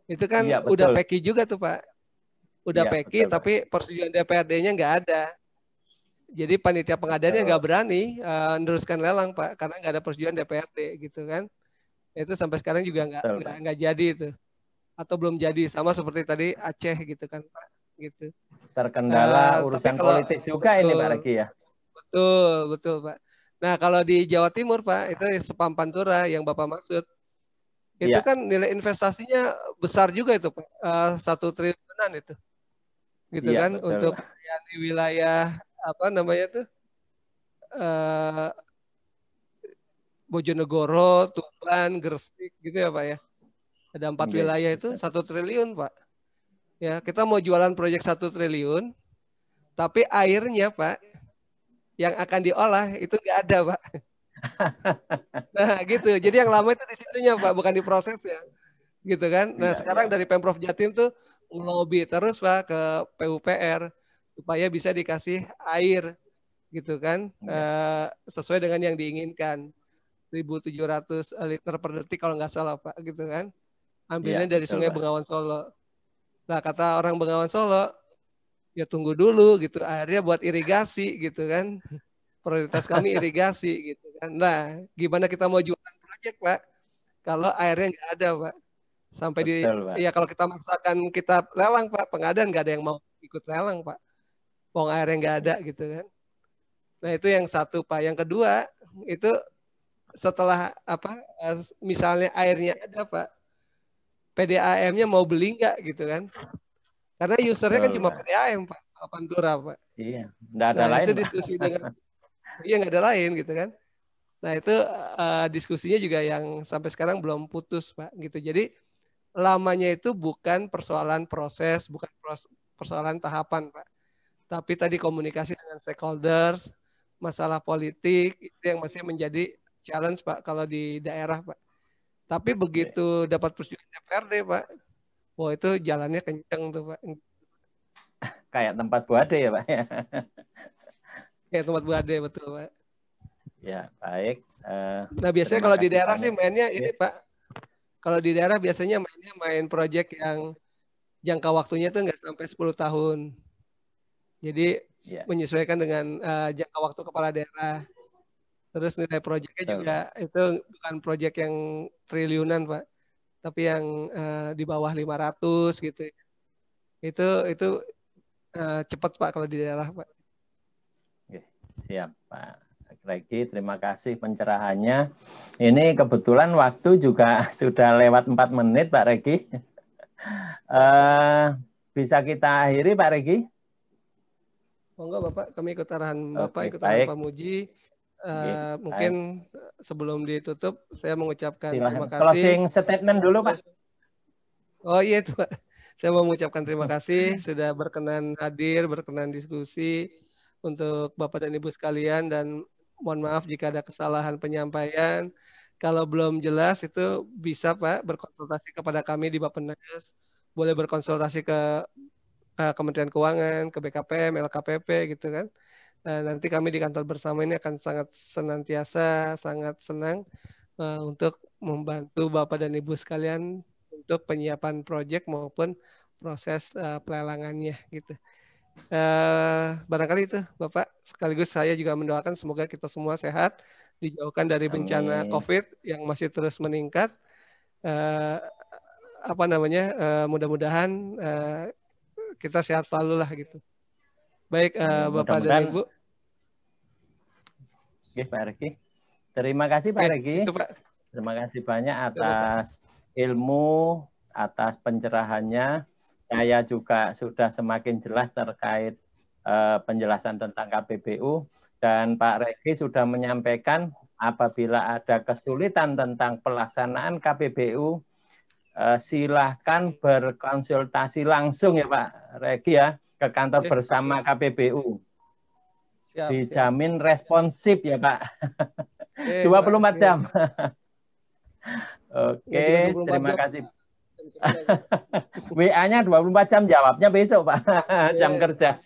Itu kan Iya, udah betul. PEKI juga tuh Pak. Udah Iya, PEKI betul, tapi persetujuan DPRD-nya nggak ada. Jadi panitia pengadaannya nggak berani meneruskan lelang Pak karena nggak ada persetujuan DPRD gitu kan. Itu sampai sekarang juga nggak jadi itu atau belum jadi sama seperti tadi Aceh gitu kan Pak gitu. Terkendala urusan politis juga betul, ini Pak Regi ya. Betul Pak. Nah kalau di Jawa Timur Pak itu Spam Pantura yang Bapak maksud itu Iya. kan nilai investasinya besar juga itu Pak 1 triliunan itu gitu Iya, kan betul, untuk Pak. di wilayah apa namanya tuh Bojonegoro, Tuban, Gresik gitu ya Pak ya. Ada 4 wilayah itu 1 triliun Pak. Ya kita mau jualan proyek 1 triliun, tapi airnya Pak yang akan diolah itu nggak ada Pak. Nah gitu. Jadi yang lama itu di situnya Pak, bukan di prosesnya. Gitu kan. Nah sekarang dari Pemprov Jatim tuh ngelobi terus Pak ke PUPR supaya bisa dikasih air gitu kan sesuai dengan yang diinginkan 1.700 liter per detik kalau nggak salah Pak gitu kan ambilnya dari betul, Sungai Pak. Bengawan Solo. Nah kata orang Bengawan Solo ya tunggu dulu gitu airnya buat irigasi gitu kan prioritas kami irigasi gitu kan. Nah gimana kita mau jualan proyek Pak kalau airnya nggak ada Pak sampai betul, Pak. Ya kalau kita maksakan kita lelang Pak pengadaan nggak ada yang mau ikut lelang Pak. Wong airnya nggak ada gitu kan. Nah itu yang satu Pak. Yang kedua itu setelah misalnya airnya ada Pak, PDAM-nya mau beli nggak gitu kan? Karena usernya kan cuma PDAM Pak, Pantura Pak. Iya, nggak ada lain. Itu diskusi dengan, iya nggak ada lain gitu kan? Nah itu diskusinya juga yang sampai sekarang belum putus Pak gitu. Jadi lamanya itu bukan persoalan proses, bukan persoalan tahapan Pak. Tapi tadi komunikasi dengan stakeholders, masalah politik itu yang masih menjadi challenge Pak kalau di daerah Pak. Tapi begitu dapat persetujuan DPRD Pak, wah itu jalannya kenceng tuh Pak. Kayak tempat buade ya Pak. Kayak tempat buade betul Pak. Ya baik. Nah biasanya kalau di daerah sih mainnya ini Pak. Kalau di daerah biasanya main proyek yang jangka waktunya tuh nggak sampai 10 tahun. Jadi menyesuaikan dengan jangka waktu kepala daerah. Terus nilai proyeknya juga itu bukan proyek yang triliunan Pak, tapi yang di bawah 500 gitu. Itu cepat Pak kalau di daerah Pak. Siap Pak Regi, terima kasih pencerahannya. Ini kebetulan waktu juga sudah lewat 4 menit Pak Regi. Bisa kita akhiri Pak Regi? Monggo Bapak, kami ikut arahan Bapak, ikut arahan Pak Muji. Mungkin sebelum ditutup saya mengucapkan terima kasih. Closing statement dulu Pak. Oh iya itu Pak. Saya mau mengucapkan terima kasih sudah berkenan hadir, berkenan diskusi untuk Bapak dan Ibu sekalian dan mohon maaf jika ada kesalahan penyampaian. Kalau belum jelas itu bisa Pak berkonsultasi kepada kami di Bappenas. Boleh berkonsultasi ke Kementerian Keuangan, ke BKPM, LKPP gitu kan. Nanti kami di kantor bersama ini akan sangat senantiasa sangat senang untuk membantu Bapak dan Ibu sekalian untuk penyiapan proyek maupun proses pelelangannya gitu. Barangkali itu Bapak, sekaligus saya juga mendoakan semoga kita semua sehat, dijauhkan dari bencana COVID yang masih terus meningkat. Mudah-mudahan kita sehat selalu lah gitu. Baik Bapak dan Ibu. Oke Pak Regi. Terima kasih Pak Regi. Terima kasih banyak atas ilmu, atas pencerahannya. Saya juga sudah semakin jelas terkait penjelasan tentang KPBU, dan Pak Regi sudah menyampaikan apabila ada kesulitan tentang pelaksanaan KPBU, silahkan berkonsultasi langsung ya Pak Regi ya ke kantor bersama KPBU. Dijamin responsif ya Pak. 24 jam. Oke, terima kasih. WA-nya 24 jam, jawabnya besok Pak, jam kerja.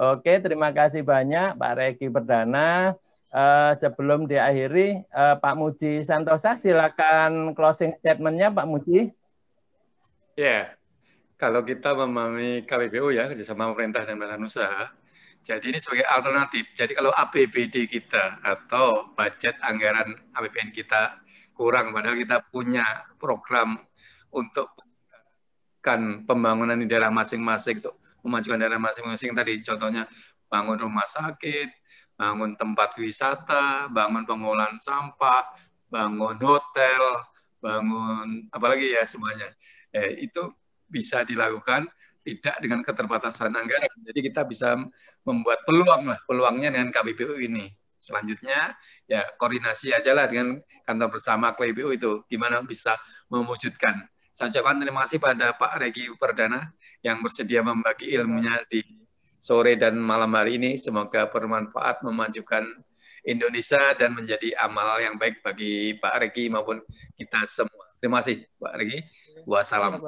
Oke, terima kasih banyak Pak Regi Perdana. Sebelum diakhiri, Pak Muji Santosa, silakan closing statement-nya Pak Muji. Ya, kalau kita memahami KPBU ya, kerjasama pemerintah dan badan usaha, jadi ini sebagai alternatif. Jadi kalau APBD kita atau budget anggaran APBN kita kurang, padahal kita punya program untuk pembangunan di daerah masing-masing, untuk memajukan daerah masing-masing. Tadi contohnya bangun rumah sakit, bangun tempat wisata, bangun pengolahan sampah, bangun hotel, bangun apalagi ya semuanya. Itu bisa dilakukan tidak dengan keterbatasan anggaran. Jadi kita bisa membuat peluangnya dengan KPBU ini. Selanjutnya ya koordinasi aja lah dengan kantor bersama KPBU itu gimana bisa mewujudkan. Saya ucapkan terima kasih pada Pak Regi Perdana yang bersedia membagi ilmunya di sore dan malam hari ini. Semoga bermanfaat memajukan Indonesia dan menjadi amal yang baik bagi Pak Regi maupun kita semua. Terima kasih Pak Regi. Wassalam.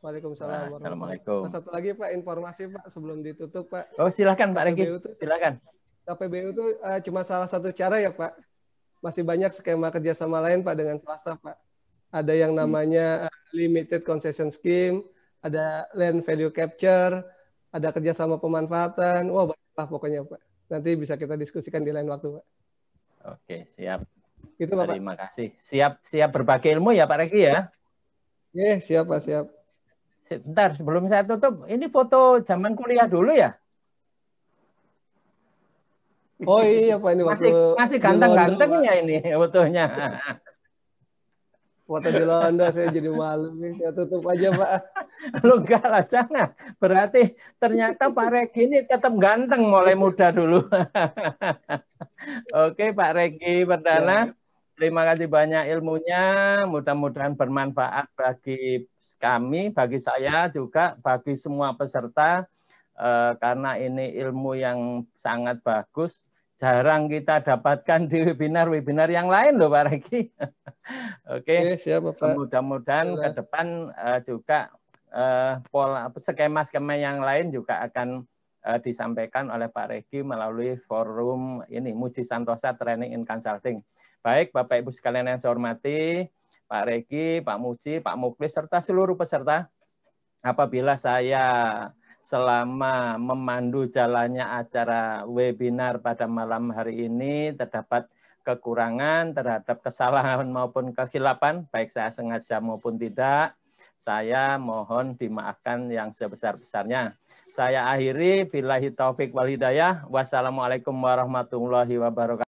Waalaikumsalam. Assalamualaikum. Satu lagi Pak, informasi Pak sebelum ditutup Pak. Oh silakan Pak Regi, silakan. KPBU itu cuma salah satu cara ya Pak. Masih banyak skema kerjasama lain Pak dengan swasta Pak. Ada yang namanya limited concession scheme, ada land value capture, ada kerjasama pemanfaatan. Wah banyak lah pokoknya Pak. Nanti bisa kita diskusikan di lain waktu Pak. Oke siap. Gitu, Pak. Terima kasih. Siap berbagi ilmu ya Pak Regi ya. Siap Pak, siap. Sebentar, sebelum saya tutup, ini foto zaman kuliah dulu ya? Oh iya Pak, ini masih ganteng-gantengnya ini fotonya. Foto di Londo saya jadi malu nih, saya tutup aja Pak. Lu enggak lah, jangan. Berarti ternyata Pak Regi ini tetap ganteng mulai muda dulu. Oke Pak Regi Perdana, terima kasih banyak ilmunya, mudah-mudahan bermanfaat bagi kami, bagi saya juga, bagi semua peserta, karena ini ilmu yang sangat bagus, jarang kita dapatkan di webinar-webinar yang lain loh Pak Regi. Oke, mudah-mudahan ke depan juga pola skema-skema yang lain juga akan disampaikan oleh Pak Regi melalui forum ini, Muji Santosa Training and Consulting. Baik, Bapak Ibu sekalian yang saya hormati, Pak Regi, Pak Muji, Pak Muklis, serta seluruh peserta, apabila saya selama memandu jalannya acara webinar pada malam hari ini terdapat kekurangan, terhadap kesalahan maupun kekhilafan, baik saya sengaja maupun tidak, saya mohon dimaafkan yang sebesar-besarnya. Saya akhiri, billahi taufik wal hidayah. Wassalamualaikum warahmatullahi wabarakatuh.